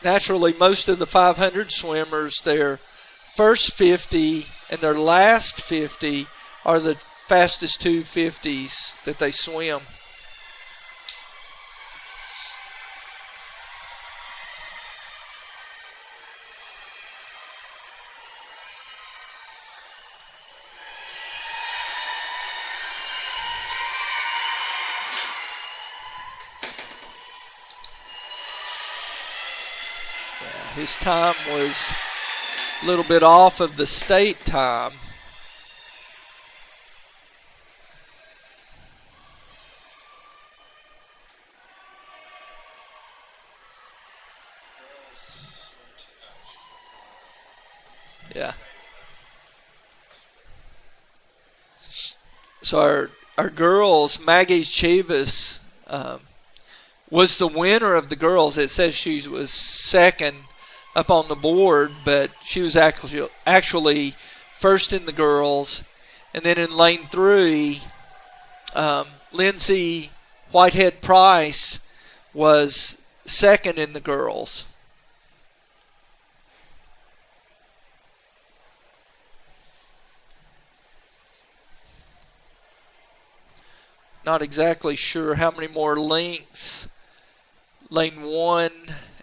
A: Naturally, most of the 500 swimmers, their first 50 and their last 50 are the fastest 250s that they swim. His time was a little bit off of the state time. Yeah. So our girls, Maggie Chivas, was the winner of the girls. It says she was second up on the board, but she was actually first in the girls. And then in lane 3, Lindsay Whitehead Price was second in the girls. Not exactly sure how many more lengths lane 1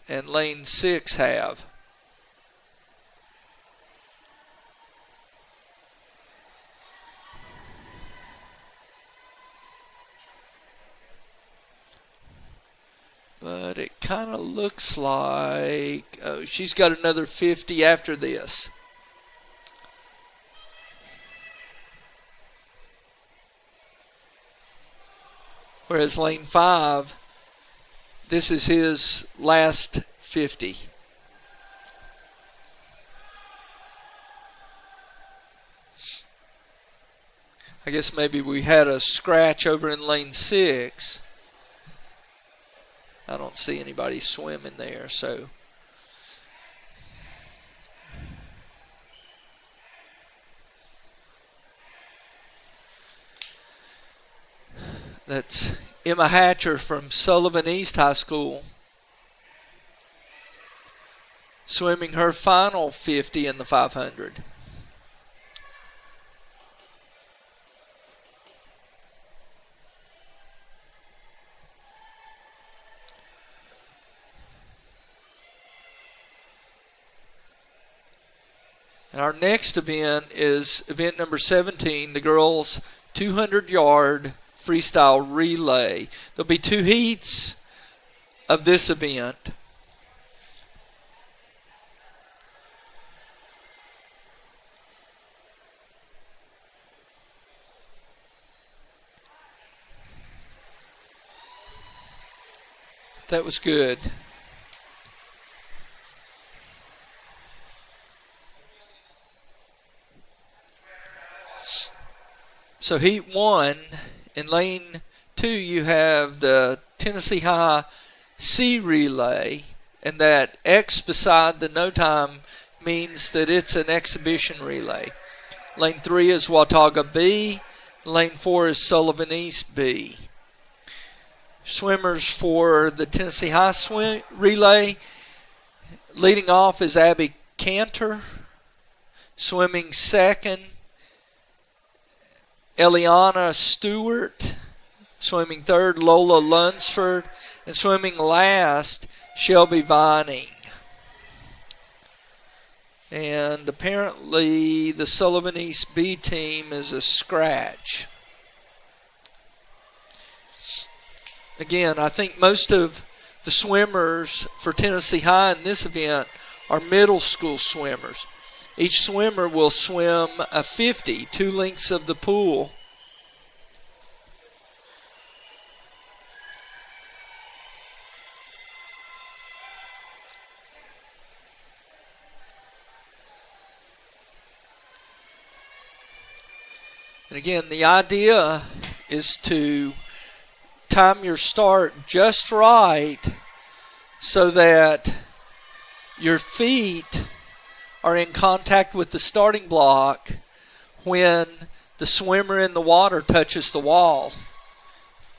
A: and lane 6 have. But it kind of looks like she's got another 50 after this. Whereas lane 5, this is his last 50. I guess maybe we had a scratch over in lane 6. I don't see anybody swimming there, so. That's Emma Hatcher from Sullivan East High School, swimming her final 50 in the 500. And our next event is event number 17, the girls 200-yard freestyle relay. There'll be 2 heats of this event. That was good. So heat 1, in lane 2 you have the Tennessee High C relay, and that X beside the no time means that it's an exhibition relay. Lane 3 is Watauga B, lane 4 is Sullivan East B. Swimmers for the Tennessee High relay, leading off is Abby Cantor, swimming second Eliana Stewart, swimming third Lola Lunsford, and swimming last Shelby Vining. And apparently the Sullivan East B team is a scratch. Again, I think most of the swimmers for Tennessee High in this event are middle school swimmers. Each swimmer will swim a 50, 2 lengths of the pool. And again, the idea is to time your start just right so that your feet are in contact with the starting block when the swimmer in the water touches the wall.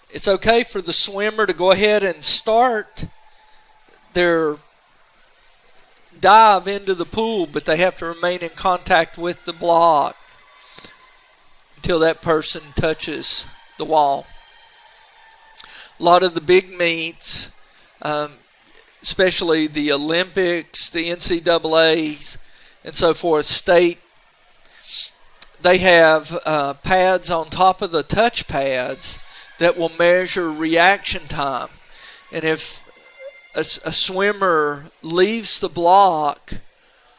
A: It's okay for the swimmer to go ahead and start their dive into the pool, but they have to remain in contact with the block until that person touches the wall. A lot of the big meets, especially the Olympics, the NCAAs, and so forth, state, they have pads on top of the touch pads that will measure reaction time. And if a swimmer leaves the block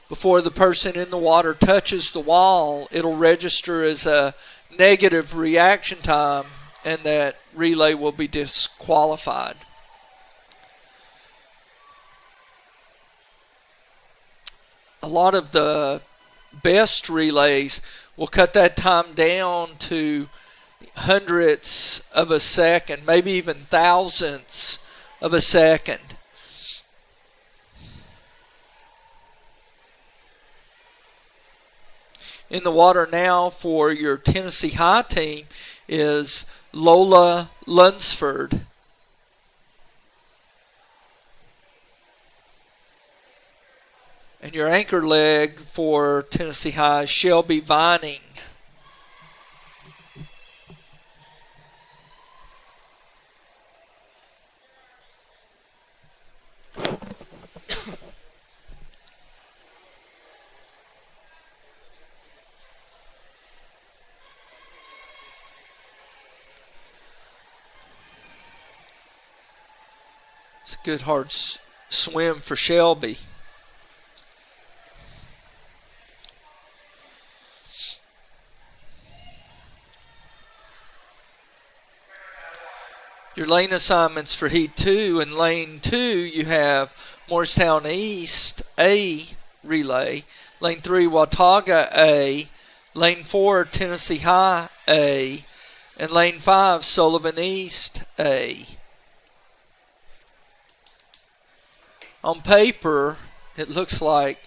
A: before the person in the water touches the wall, it'll register as a negative reaction time, and that relay will be disqualified. A lot of the best relays will cut that time down to hundredths of a second, maybe even thousandths of a second. In the water now for your Tennessee High team is Lola Lunsford. And your anchor leg for Tennessee High is Shelby Vining. It's a good hard swim for Shelby. Your lane assignments for Heat 2. In Lane 2, you have Morristown East A relay. Lane 3, Watauga A. Lane 4, Tennessee High A. And Lane 5, Sullivan East A. On paper, it looks like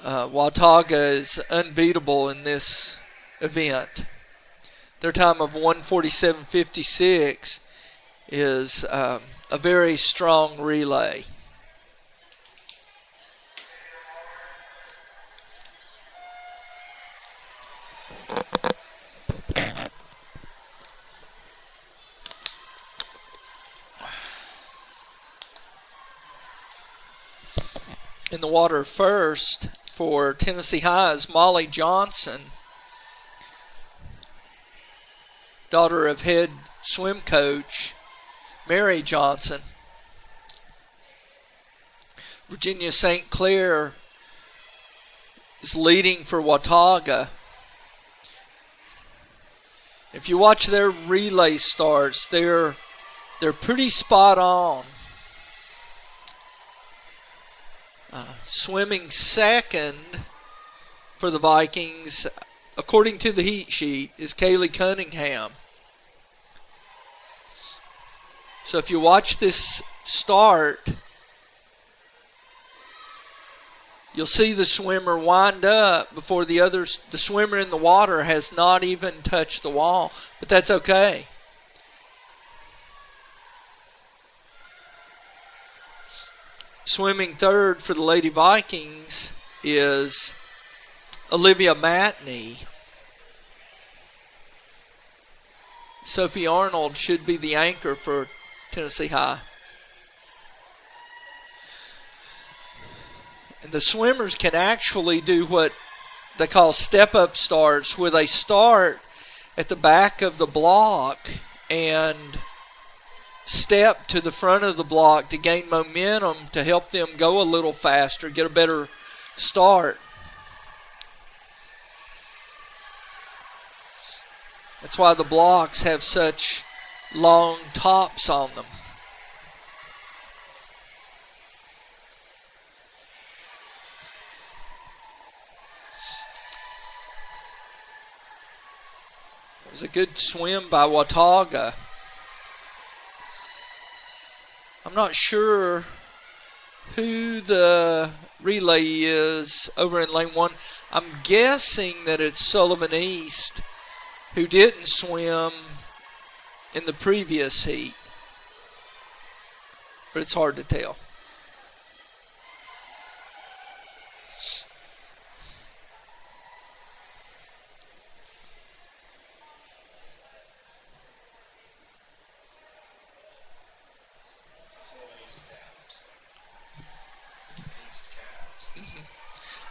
A: Watauga is unbeatable in this event. Their time of 1:47.56 is a very strong relay. In the water first for Tennessee High is Molly Johnson, daughter of head swim coach Mary Johnson. Virginia St. Clair is leading for Watauga. If you watch their relay starts, they're pretty spot on. Swimming second for the Vikings, according to the heat sheet, is Kaylee Cunningham. So if you watch this start, you'll see the swimmer wind up before the swimmer in the water has not even touched the wall, but that's okay. Swimming third for the Lady Vikings is Olivia Matney. Sophie Arnold should be the anchor for Tennessee High. And the swimmers can actually do what they call step-up starts, where they start at the back of the block and step to the front of the block to gain momentum to help them go a little faster, get a better start. That's why the blocks have such long tops on them. It was a good swim by Watauga. I'm not sure who the relay is over in lane 1. I'm guessing that it's Sullivan East, who didn't swim in the previous heat, but it's hard to tell.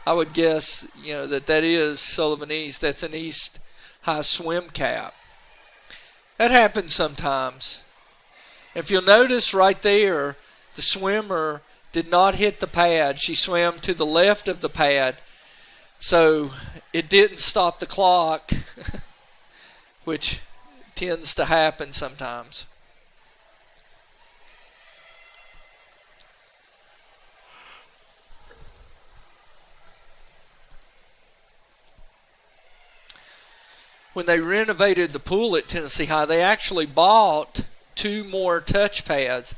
A: I would guess, that is Sullivan East. That's an East High swim cap. That happens sometimes. If you'll notice right there, the swimmer did not hit the pad. She swam to the left of the pad. So it didn't stop the clock, which tends to happen sometimes. When they renovated the pool at Tennessee High, they actually bought 2 more touch pads.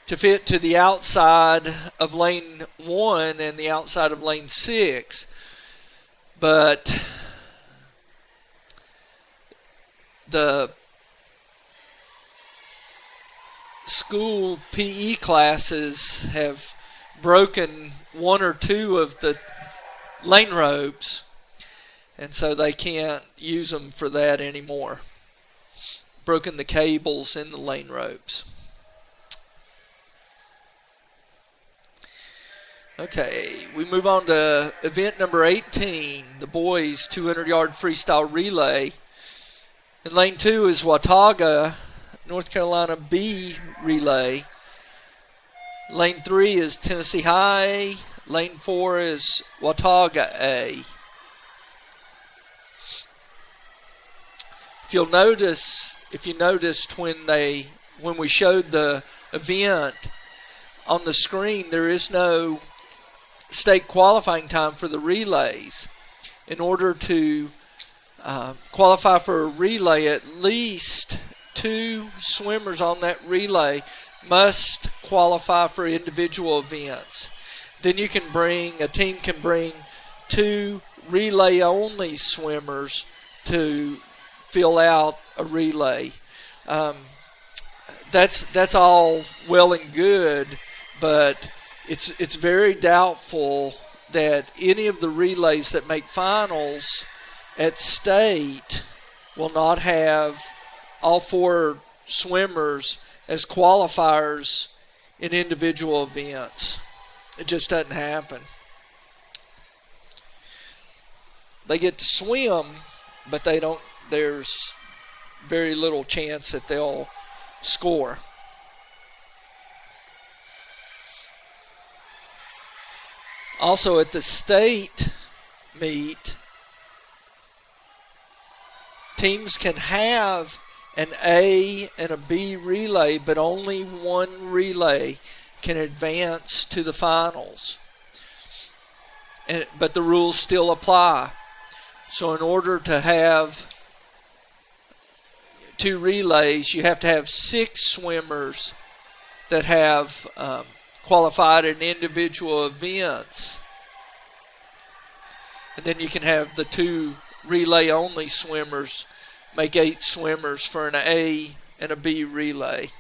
A: to fit to the outside of lane 1 and the outside of lane 6. But the school PE classes have broken one or two of the lane ropes, and so they can't use them for that anymore. Broken the cables in the lane ropes. Okay, we move on to event number 18, the boys 200-yard freestyle relay. In lane 2 is Watauga, North Carolina B relay. Lane 3 is Tennessee High. Lane 4 is Watauga A. If you noticed when we showed the event on the screen, there is no state qualifying time for the relays. In order to qualify for a relay, at least 2 swimmers on that relay must qualify for individual events. Then a team can bring 2 relay only swimmers to fill out a relay. That's all well and good, but it's very doubtful that any of the relays that make finals at state will not have all 4 swimmers as qualifiers in individual events. It just doesn't happen. They get to swim, but there's very little chance that they'll score. Also at the state meet, teams can have an A and a B relay, but only one relay can advance to the finals. But the rules still apply. So in order to have 2 relays, you have to have 6 swimmers that have qualified in individual events. And then you can have the 2 relay-only swimmers make 8 swimmers for an A and a B relay.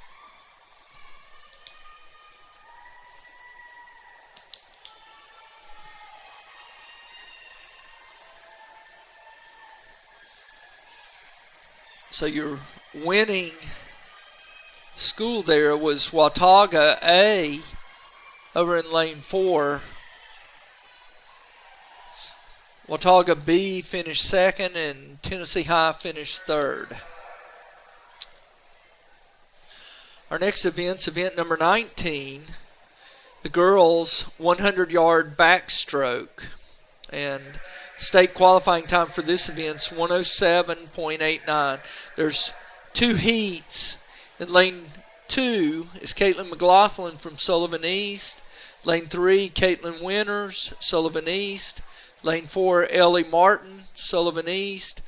A: So your winning school there was Watauga A over in lane 4. Watauga B finished 2nd and Tennessee High finished 3rd. Our next event's event number 19, the girls 100-yard backstroke. And state qualifying time for this event's 107.89. There's 2 heats. In lane 2 is Caitlin McLaughlin from Sullivan East. Lane 3, Caitlin Winters, Sullivan East. Lane 4, Ellie Martin, Sullivan East.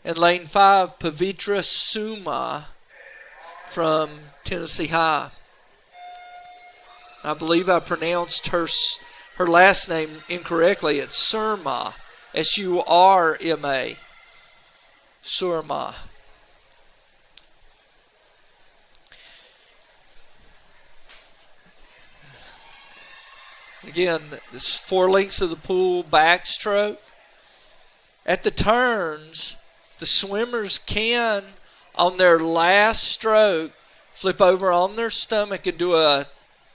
A: And lane 5, Pavitra Suma from Tennessee High. I believe I pronounced her last name incorrectly. It's Surma, S-U-R-M-A, Surma. Again, this 4 lengths of the pool backstroke. At the turns, the swimmers can, on their last stroke, flip over on their stomach and do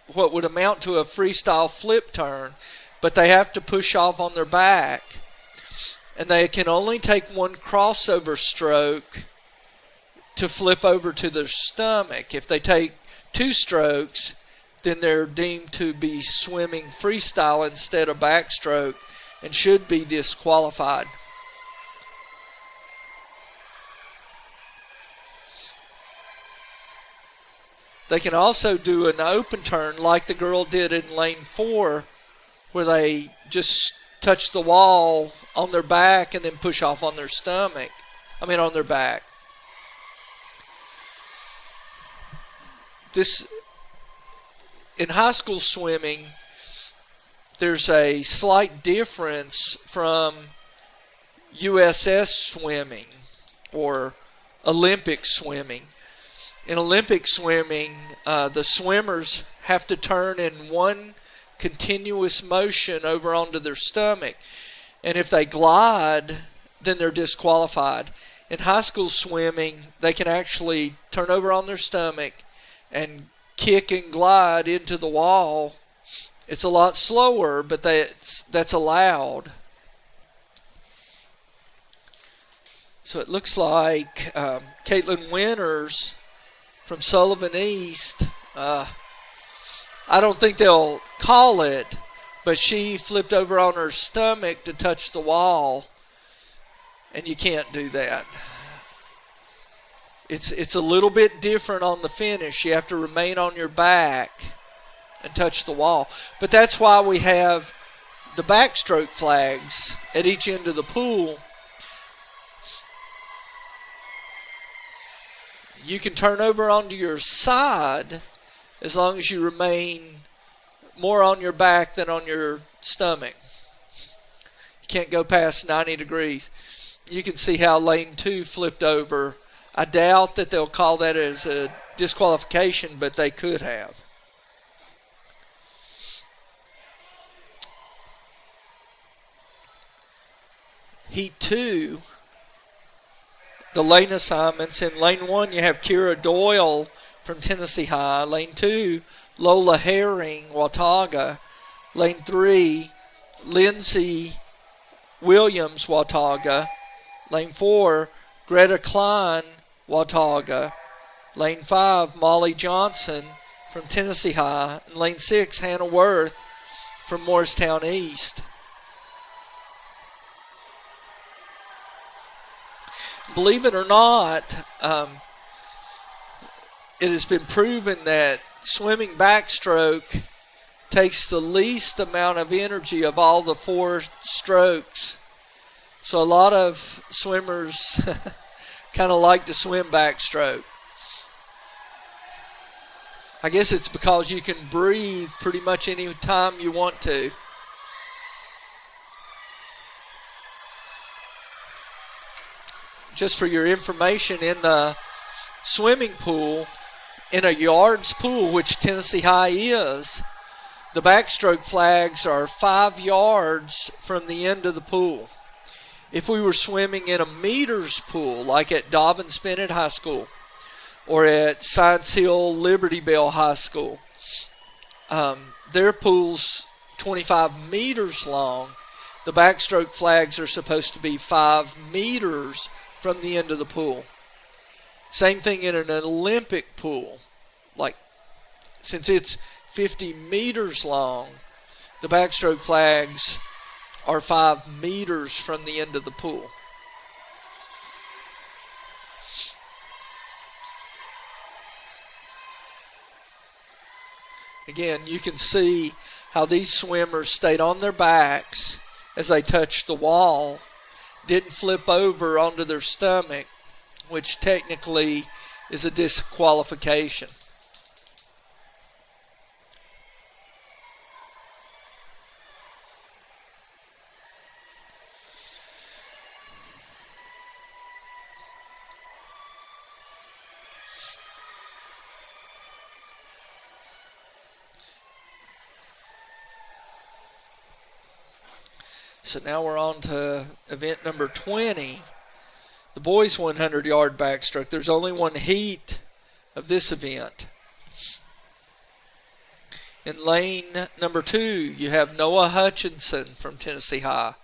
A: what would amount to a freestyle flip turn, but they have to push off on their back. And they can only take 1 crossover stroke to flip over to their stomach. If they take 2 strokes, then they're deemed to be swimming freestyle instead of backstroke and should be disqualified. They can also do an open turn like the girl did in lane 4, where they just touch the wall on their back and then push off on their stomach. On their back. in high school swimming, there's a slight difference from USS swimming or Olympic swimming. In Olympic swimming, the swimmers have to turn in one continuous motion over onto their stomach. And if they glide, then they're disqualified. In high school swimming, they can actually turn over on their stomach and kick and glide into the wall. It's a lot slower, but that's allowed. So it looks like Caitlin Winters from Sullivan East, I don't think they'll call it, but she flipped over on her stomach to touch the wall, and you can't do that. It's a little bit different on the finish. You have to remain on your back and touch the wall. But that's why we have the backstroke flags at each end of the pool. You can turn over onto your side as long as you remain more on your back than on your stomach. You can't go past 90 degrees. You can see how lane 2 flipped over. I doubt that they'll call that as a disqualification, but they could have. Heat 2, the lane assignments. In lane 1, you have Kira Doyle from Tennessee High. Lane 2, Lola Herring, Watauga. Lane 3, Lindsay Williams, Watauga. Lane 4, Greta Klein, Watauga. Lane 5, Molly Johnson from Tennessee High. And lane 6, Hannah Worth from Morristown East. Believe it or not, it has been proven that swimming backstroke takes the least amount of energy of all the 4 strokes. So a lot of swimmers kind of like to swim backstroke. I guess it's because you can breathe pretty much any time you want to. Just for your information, in the swimming pool, in a yards pool, which Tennessee High is, the backstroke flags are 5 yards from the end of the pool. If we were swimming in a meters pool, like at Dobbins Bennett High School or at Science Hill Liberty Bell High School, their pool's 25 meters long. The backstroke flags are supposed to be 5 meters from the end of the pool. Same thing in an Olympic pool. Like, since it's 50 meters long, the backstroke flags are 5 meters from the end of the pool. Again, you can see how these swimmers stayed on their backs as they touched the wall, didn't flip over onto their stomach, which technically is a disqualification. So now we're on to event number 20, the boys 100-yard backstroke. There's only one heat of this event. In lane number 2, you have Noah Hutchinson from Tennessee High.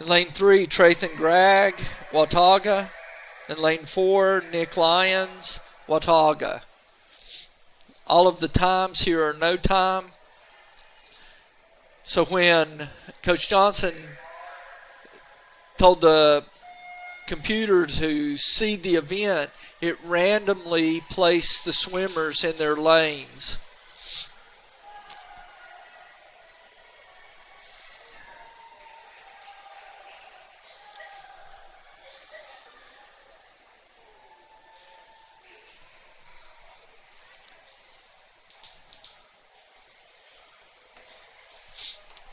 A: In lane 3, Trathan Gregg, Watauga. In lane 4, Nick Lyons, Watauga. All of the times here are no time. So when Coach Johnson told the computer to seed the event, it randomly placed the swimmers in their lanes.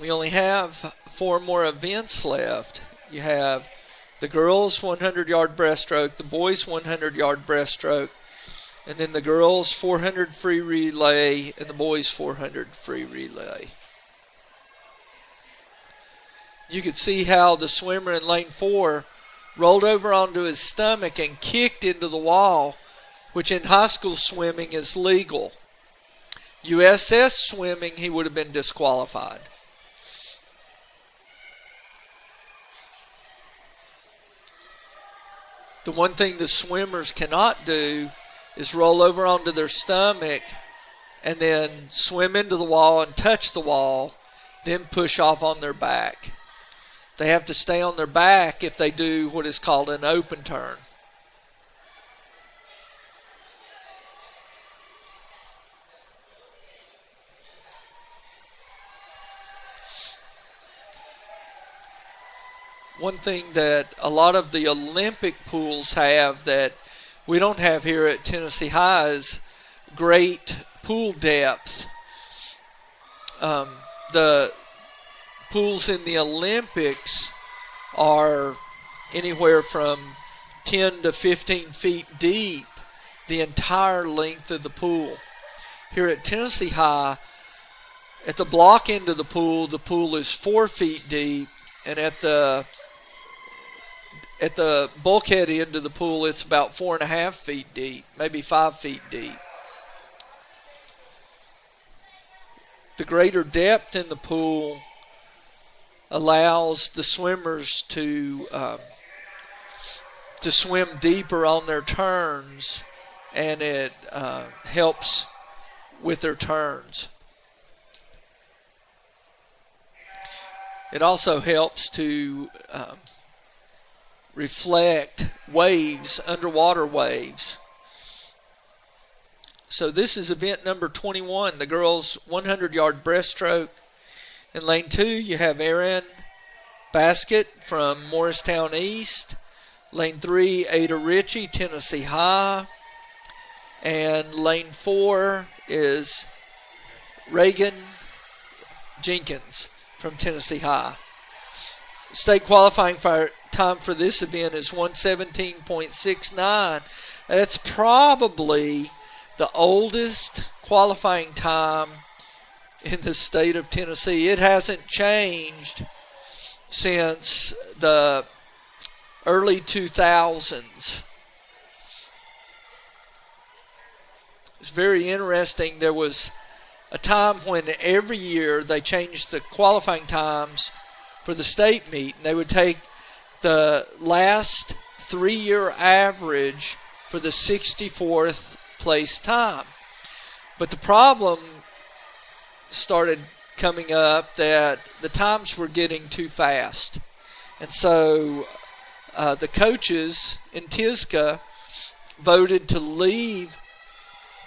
A: We only have 4 more events left. You have the girls 100-yard breaststroke, the boys 100-yard breaststroke, and then the girls 400 free relay and the boys 400 free relay. You could see how the swimmer in lane 4 rolled over onto his stomach and kicked into the wall, which in high school swimming is legal. USS swimming, he would have been disqualified. The one thing the swimmers cannot do is roll over onto their stomach and then swim into the wall and touch the wall, then push off on their back. They have to stay on their back if they do what is called an open turn. One thing that a lot of the Olympic pools have that we don't have here at Tennessee High is great pool depth. The pools in the Olympics are anywhere from 10 to 15 feet deep, the entire length of the pool. Here at Tennessee High, at the block end of the pool is 4 feet deep, and at the bulkhead end of the pool, it's about 4.5 feet deep, maybe 5 feet deep. The greater depth in the pool allows the swimmers to swim deeper on their turns, and it helps with their turns. It also helps to reflect waves, underwater waves. So this is event number 21, the girls 100-yard breaststroke. In lane 2, you have Erin Basket from Morristown East. Lane 3, Ada Ritchie, Tennessee High. And lane 4 is Reagan Jenkins from Tennessee High. State qualifying time for this event is 1:17.69. That's probably the oldest qualifying time in the state of Tennessee. It hasn't changed since the early 2000s. It's very interesting. There was a time when every year they changed the qualifying times for the state meet, and they would take the last 3-year average for the 64th place time. But the problem started coming up that the times were getting too fast. And so the coaches in TSCA voted to leave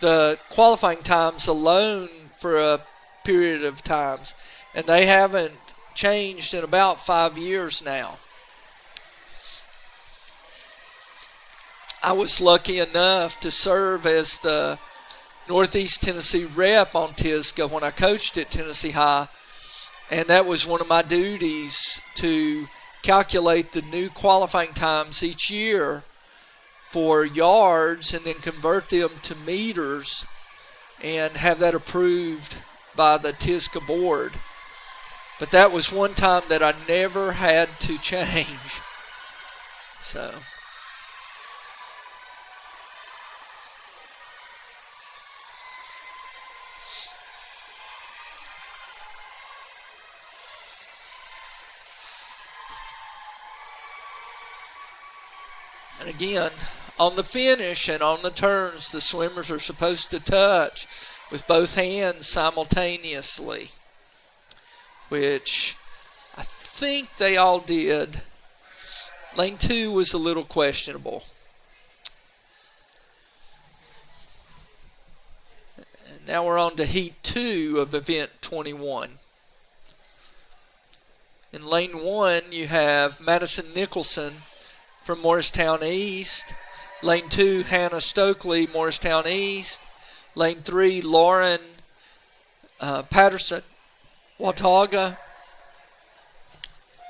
A: the qualifying times alone for a period of times. And they haven't changed in about 5 years now. I was lucky enough to serve as the Northeast Tennessee rep on TSCA when I coached at Tennessee High, and that was one of my duties to calculate the new qualifying times each year for yards and then convert them to meters and have that approved by the TSCA board. But that was one time that I never had to change. So and again, on the finish and on the turns, the swimmers are supposed to touch with both hands simultaneously, which I think they all did. Lane 2 was a little questionable. And now we're on to Heat 2 of Event 21. In Lane 1, you have Madison Nicholson from Morristown East. Lane 2, Hannah Stokely, Morristown East. Lane 3, Lauren Patterson, Watauga.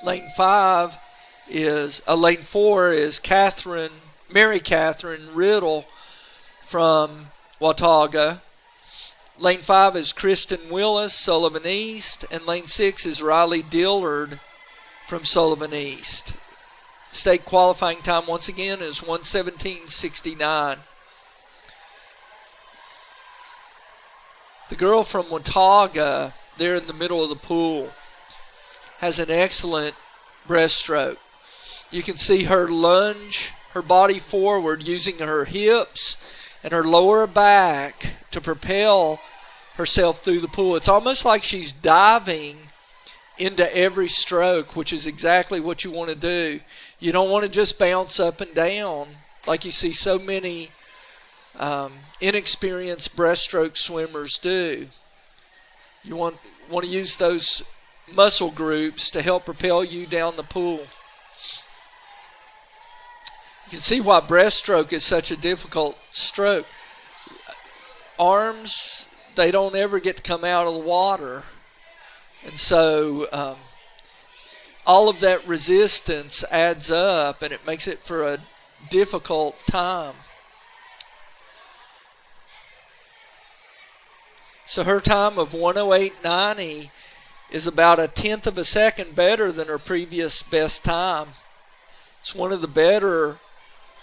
A: Lane 4 is Mary Catherine Riddle from Watauga. Lane 5 is Kristen Willis, Sullivan East. And lane 6 is Riley Dillard from Sullivan East. State qualifying time once again is 1:17:69. The girl from Watauga, there in the middle of the pool, has an excellent breaststroke. You can see her lunge her body forward using her hips and her lower back to propel herself through the pool. It's almost like she's diving into every stroke, which is exactly what you want to do. You don't want to just bounce up and down like you see so many inexperienced breaststroke swimmers do. You want to use those muscle groups to help propel you down the pool. You can see why breaststroke is such a difficult stroke. Arms, they don't ever get to come out of the water. And so all of that resistance adds up, and it makes it for a difficult time. So her time of 1:08.90 is about 1/10 of a second better than her previous best time. It's one of the better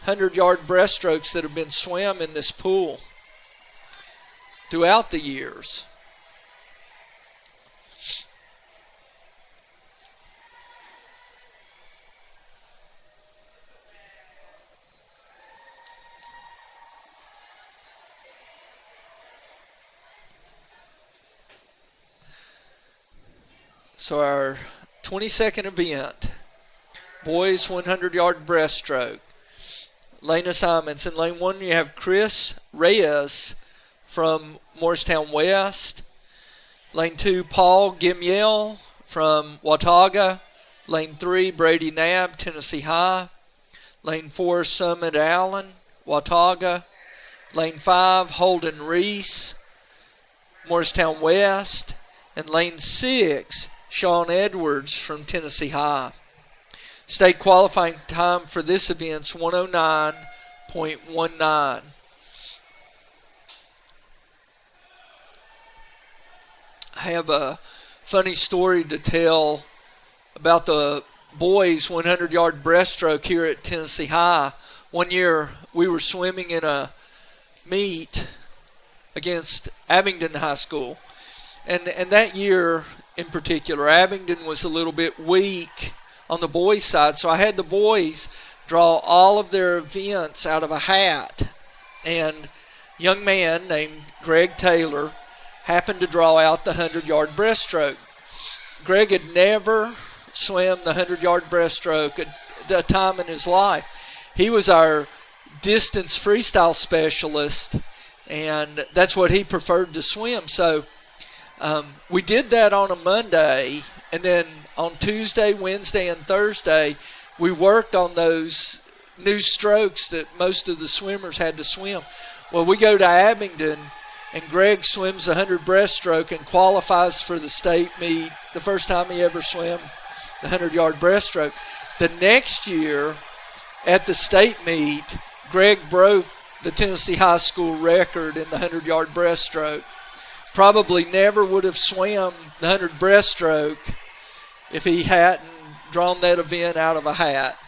A: 100-yard breaststrokes that have been swam in this pool throughout the years. So our 22nd event, boys 100-yard breaststroke. Lane assignments. In lane 1, you have Chris Reyes from Morristown West. Lane 2, Paul Gimiel from Watauga. Lane 3, Brady Knabb, Tennessee High. Lane 4, Summit Allen, Watauga. Lane 5, Holden Reese, Morristown West. And lane 6, Sean Edwards from Tennessee High. State qualifying time for this event's 1:09.19. I have a funny story to tell about the boys 100-yard breaststroke here at Tennessee High. One year we were swimming in a meet against Abingdon High School. And that year in particular, Abingdon was a little bit weak on the boys' side, so I had the boys draw all of their events out of a hat. And a young man named Greg Taylor happened to draw out the 100-yard breaststroke. Greg had never swam the 100-yard breaststroke at a time in his life. He was our distance freestyle specialist, and that's what he preferred to swim. So we did that on a Monday, and then on Tuesday, Wednesday, and Thursday, we worked on those new strokes that most of the swimmers had to swim. Well, we go to Abingdon, and Greg swims the 100 breaststroke and qualifies for the state meet, the first time he ever swam the 100-yard breaststroke. The next year at the state meet, Greg broke the Tennessee High School record in the 100-yard breaststroke. Probably never would have swam the 100 breaststroke if he hadn't drawn that event out of a hat.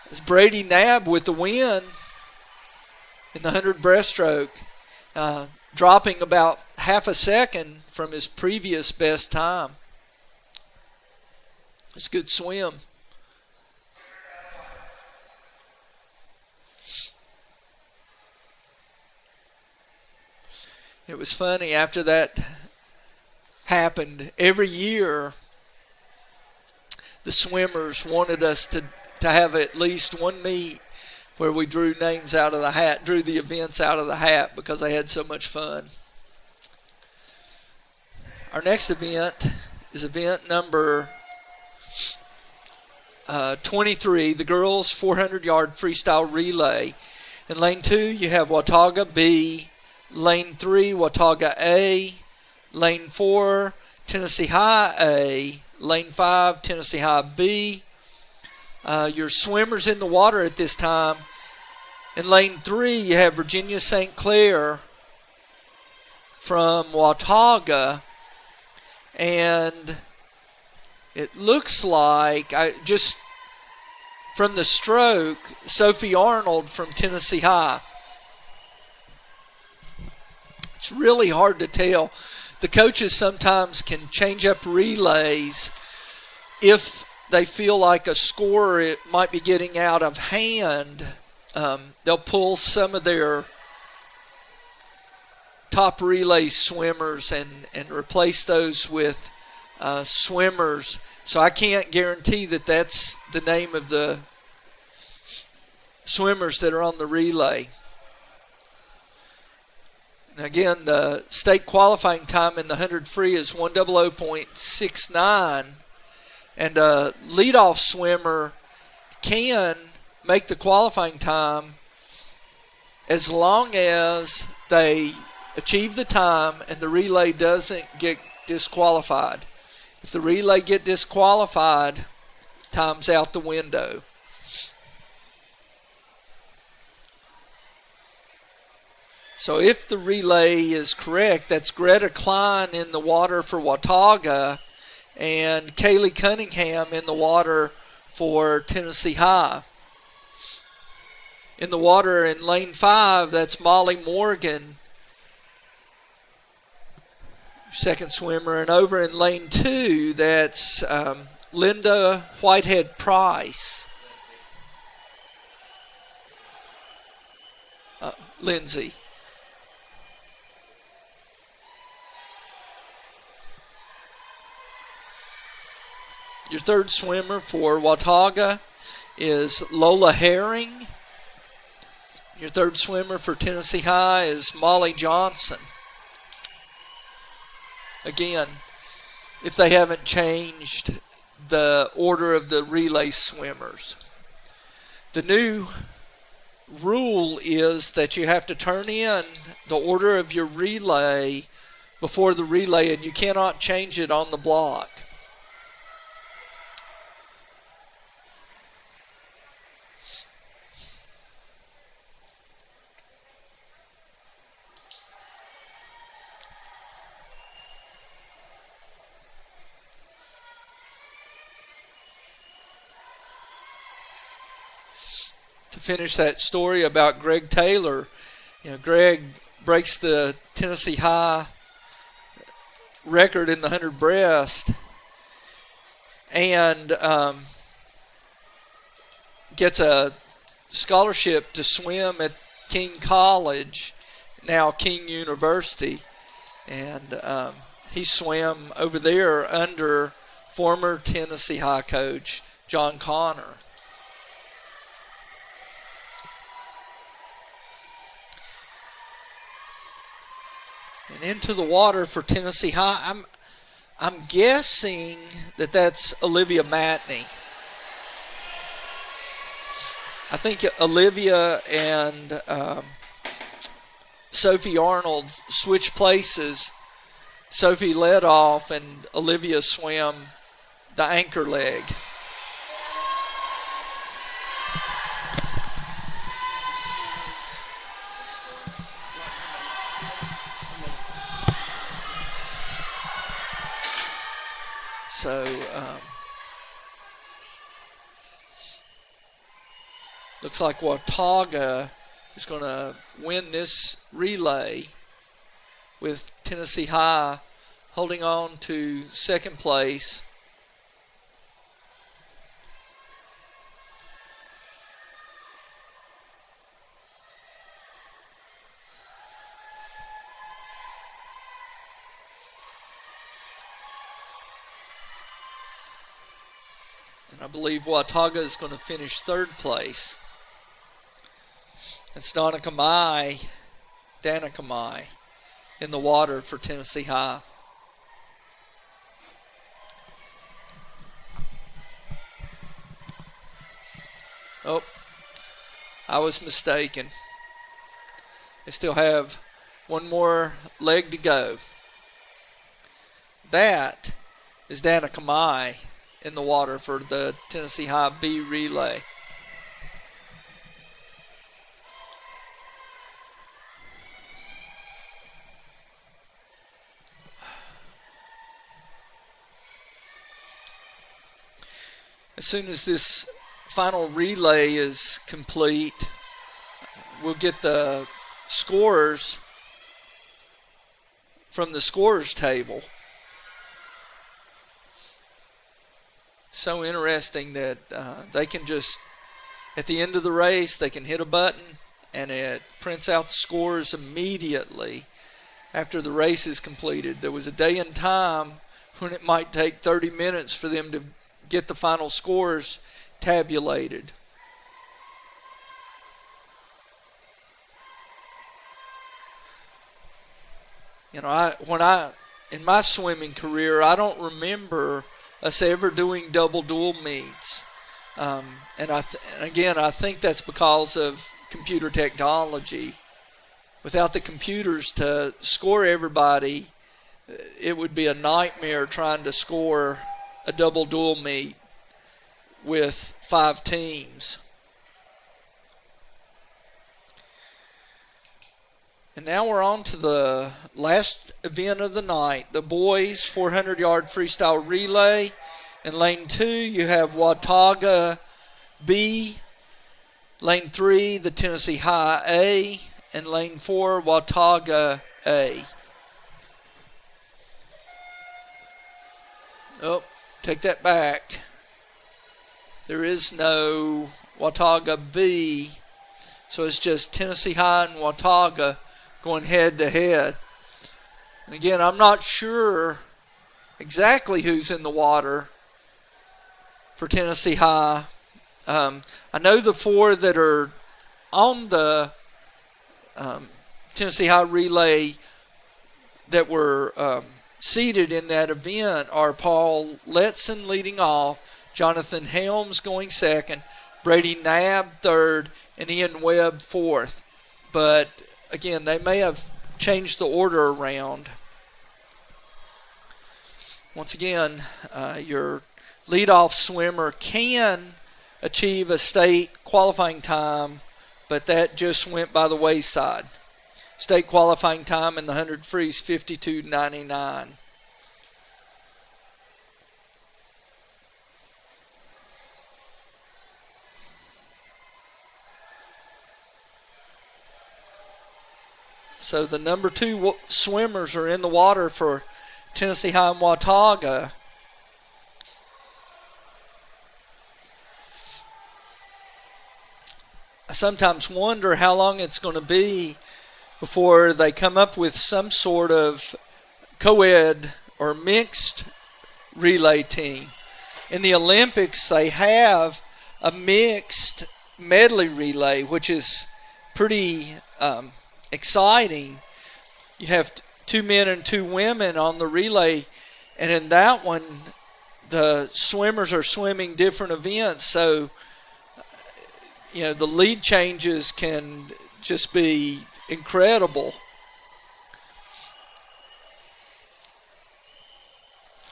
A: It's Brady Knabb with the win in the 100 breaststroke, dropping about half a second from his previous best time. It's a good swim. It was funny, after that happened, every year the swimmers wanted us to have at least one meet where we drew names out of the hat, drew the events out of the hat, because they had so much fun. Our next event is event number 23, the girls 400-yard freestyle relay. In lane 2, you have Watauga B. Lane 3, Watauga A. Lane 4, Tennessee High A, lane 5, Tennessee High B. Your swimmers in the water at this time. In lane 3, you have Virginia St. Clair from Watauga. And it looks like, just from the stroke, Sophie Arnold from Tennessee High. It's really hard to tell. The coaches sometimes can change up relays if they feel like a score it might be getting out of hand. They'll pull some of their top relay swimmers and replace those with swimmers. So I can't guarantee that that's the name of the swimmers that are on the relay. Now again, the state qualifying time in the 100 free is 1:00.69, and a leadoff swimmer can make the qualifying time as long as they achieve the time and the relay doesn't get disqualified. If the relay get disqualified, time's out the window. So if the relay is correct, that's Greta Klein in the water for Watauga and Kaylee Cunningham in the water for Tennessee High. In the water in lane 5, that's Molly Morgan, second swimmer. And over in lane 2, that's Linda Whitehead Price. Lindsay. Your third swimmer for Watauga is Lola Herring. Your third swimmer for Tennessee High is Molly Johnson. Again, if they haven't changed the order of the relay swimmers. The new rule is that you have to turn in the order of your relay before the relay, and you cannot change it on the block. To finish that story about Greg Taylor, Greg breaks the Tennessee High record in the 100 breast and gets a scholarship to swim at King College, now King University, and he swam over there under former Tennessee High coach John Connor. And into the water for Tennessee High, I'm guessing that that's Olivia Matney. I think Olivia and Sophie Arnold switched places. Sophie led off and Olivia swam the anchor leg. So, looks like Watauga is going to win this relay with Tennessee High holding on to second place. I believe Watauga is going to finish third place. It's Danica Mai in the water for Tennessee High. Oh, I was mistaken. They still have one more leg to go. that is Danica Mai in the water for the Tennessee High B relay. As soon as this final relay is complete, we'll get the scores from the scorers table. So interesting that they can just, at the end of the race, they can hit a button and it prints out the scores immediately after the race is completed. There was a day and time when it might take 30 minutes for them to get the final scores tabulated. You know, in my swimming career, I don't remember us ever doing double dual meets. And again, I think that's because of computer technology. Without the computers to score everybody, it would be a nightmare trying to score a double dual meet with 5 teams. And now we're on to the last event of the night, the boys 400-yard freestyle relay. In lane 2, you have Watauga B. Lane 3, the Tennessee High A. And lane 4, Watauga A. Oh, take that back. There is no Watauga B, so it's just Tennessee High and Watauga going head to head. And again, I'm not sure exactly who's in the water for Tennessee High. I know the 4 that are on the Tennessee High relay that were seated in that event are Paul Letson leading off, Jonathan Helms going second, Brady Knabb third, and Ian Webb fourth. But again, they may have changed the order around. Once again, your leadoff swimmer can achieve a state qualifying time, but that just went by the wayside. State qualifying time in the 100 freeze, 52.99. So the number 2 swimmers are in the water for Tennessee High and Watauga. I sometimes wonder how long it's going to be before they come up with some sort of co-ed or mixed relay team. In the Olympics, they have a mixed medley relay, which is pretty exciting. You have 2 men and 2 women on the relay, and in that one, the swimmers are swimming different events, so you know the lead changes can just be incredible.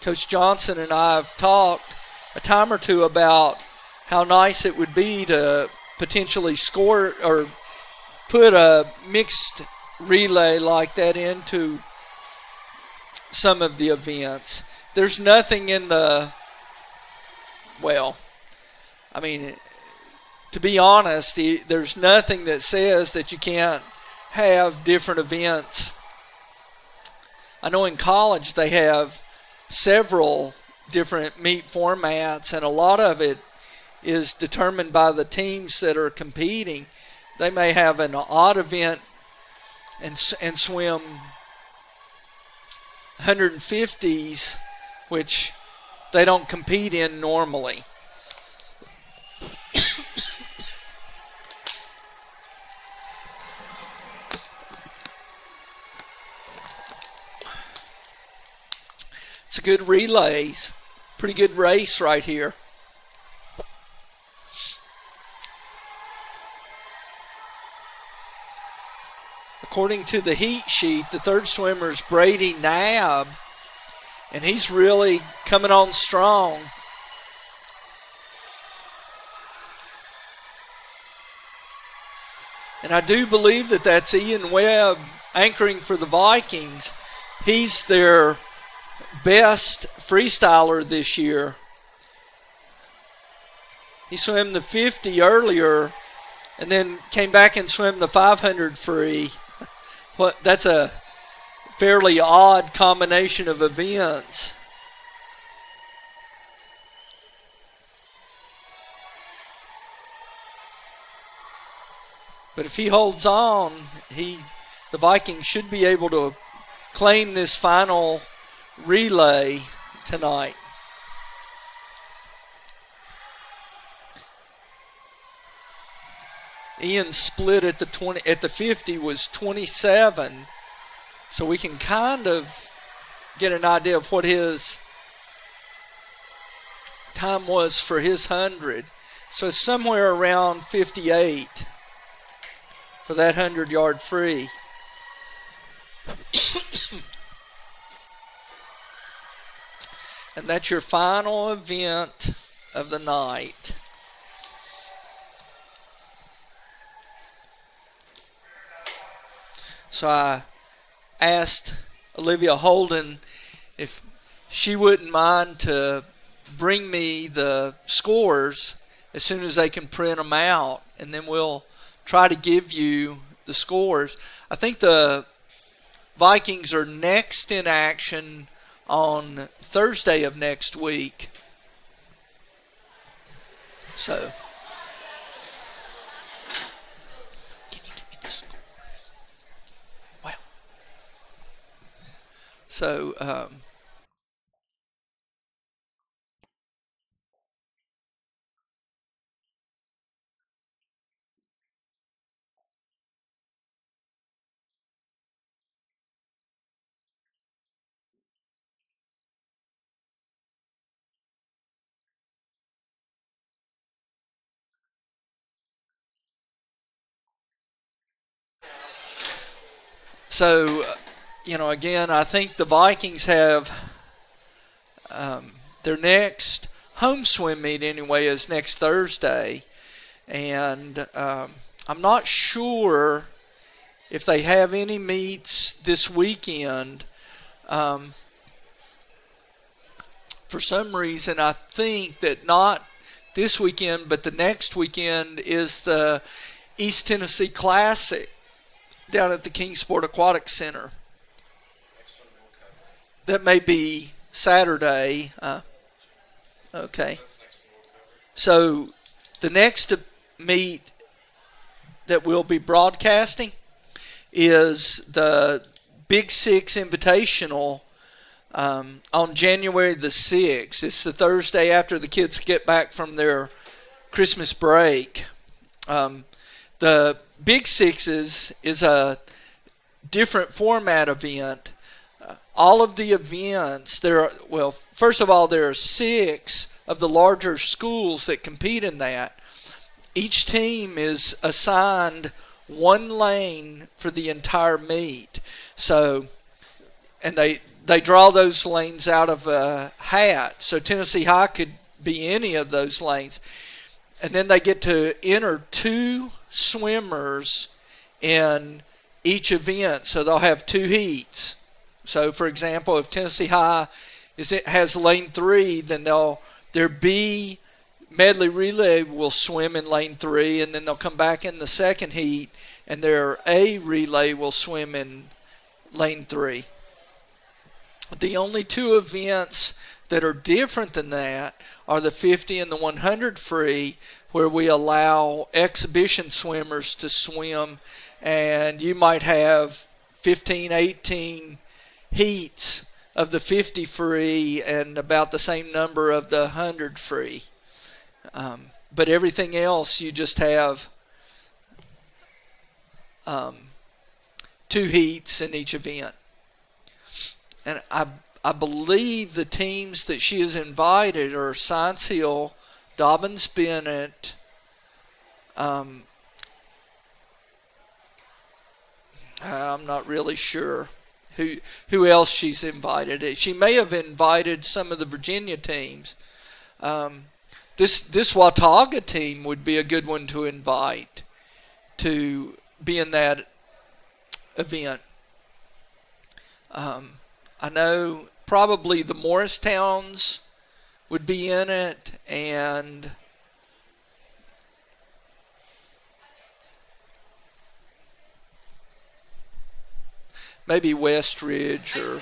A: Coach Johnson and I have talked a time or two about how nice it would be to potentially score or put a mixed relay like that into some of the events. There's nothing in the, well, I mean, to be honest, there's nothing that says that you can't have different events. I know in college they have several different meet formats, and a lot of it is determined by the teams that are competing. They may have an odd event and swim 150s, which they don't compete in normally. It's a good relays. Pretty good race right here. According to the heat sheet, the third swimmer is Brady Knabb. And he's really coming on strong. And I do believe that that's Ian Webb anchoring for the Vikings. He's their best freestyler this year. He swam the 50 earlier and then came back and swam the 500 free. That's a fairly odd combination of events. But if he holds on, the Vikings should be able to claim this final relay tonight. Ian's split at the 50 was 27, so we can kind of get an idea of what his time was for his 100. So it's somewhere around 58 for that 100-yard free. And that's your final event of the night. So I asked Olivia Holden if she wouldn't mind to bring me the scores as soon as they can print them out, and then we'll try to give you the scores. I think the Vikings are next in action on Thursday of next week. So, can you give me the scores? Wow. So, again, I think the Vikings have their next home swim meet anyway is next Thursday. And I'm not sure if they have any meets this weekend. For some reason, I think that not this weekend, but the next weekend is the East Tennessee Classic down at the Kingsport Aquatic Center. That may be Saturday. Okay. So the next meet that we'll be broadcasting is the Big Six Invitational on January the 6th. It's the Thursday after the kids get back from their Christmas break. The Big Sixes is a different format event. All of the events, first of all, there are 6 of the larger schools that compete in that. Each team is assigned one lane for the entire meet. So, and they draw those lanes out of a hat. So Tennessee High could be any of those lanes. And then they get to enter 2 swimmers in each event. So they'll have 2 heats. So, for example, if Tennessee High has lane 3, then their B Medley relay will swim in lane 3, and then they'll come back in the second heat, and their A relay will swim in lane 3. The only 2 events that are different than that are the 50 and the 100 free, where we allow exhibition swimmers to swim, and you might have 15, 18 heats of the 50 free and about the same number of the 100 free. But everything else, you just have 2 heats in each event. And I believe the teams that she has invited are Science Hill, Dobbins Bennett, I'm not really sure. who else she's invited. She may have invited some of the Virginia teams. This Watauga team would be a good one to invite to be in that event. I know probably the Morristowns would be in it, and maybe Westridge or.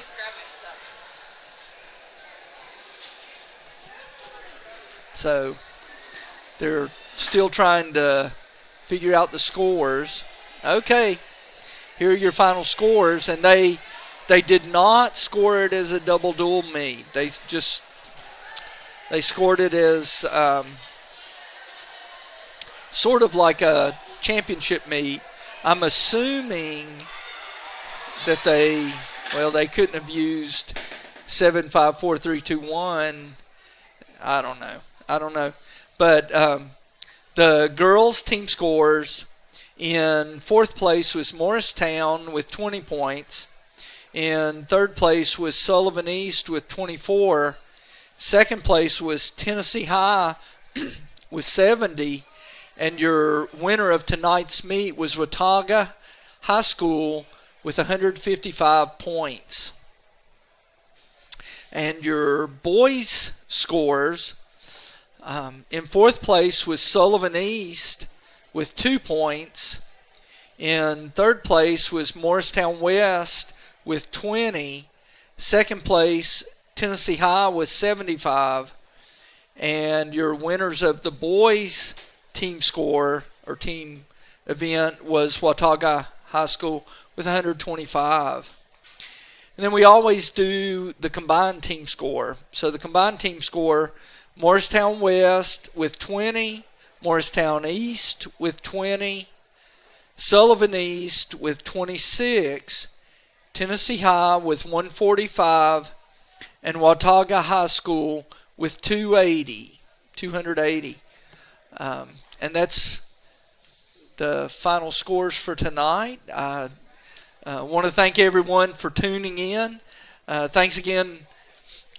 A: So they're still trying to figure out the scores. Okay, here are your final scores, and they did not score it as a double duel meet. They scored it as sort of like a championship meet. I'm assuming that they couldn't have used 7, 5, 4, 3, 2, 1. I don't know. But the girls' team scores, in fourth place was Morristown with 20 points. In third place was Sullivan East with 24. Second place was Tennessee High with 70. And your winner of tonight's meet was Watauga High School with 155 points. And your boys' scores, in fourth place was Sullivan East with 2 points. In third place was Morristown West with 20. Second place, Tennessee High with 75. And your winners of the boys' team score or team event was Watauga High School with 125. And then we always do the combined team score. So the combined team score, Morristown West with 20, Morristown East with 20, Sullivan East with 26, Tennessee High with 145, and Watauga High School with 280. And that's the final scores for tonight. I want to thank everyone for tuning in. Thanks again,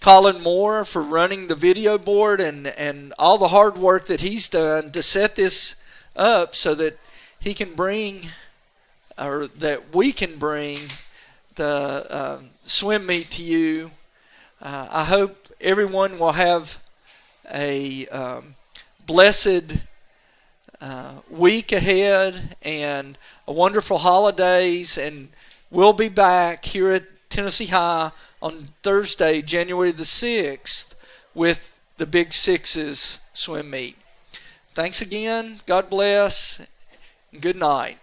A: Colin Moore, for running the video board and all the hard work that he's done to set this up so that he can bring, or that we can bring, the swim meet to you. I hope everyone will have a blessed week ahead and a wonderful holidays, and we'll be back here at Tennessee High on Thursday, January the 6th, with the Big Sixes swim meet. Thanks again. God bless. And good night.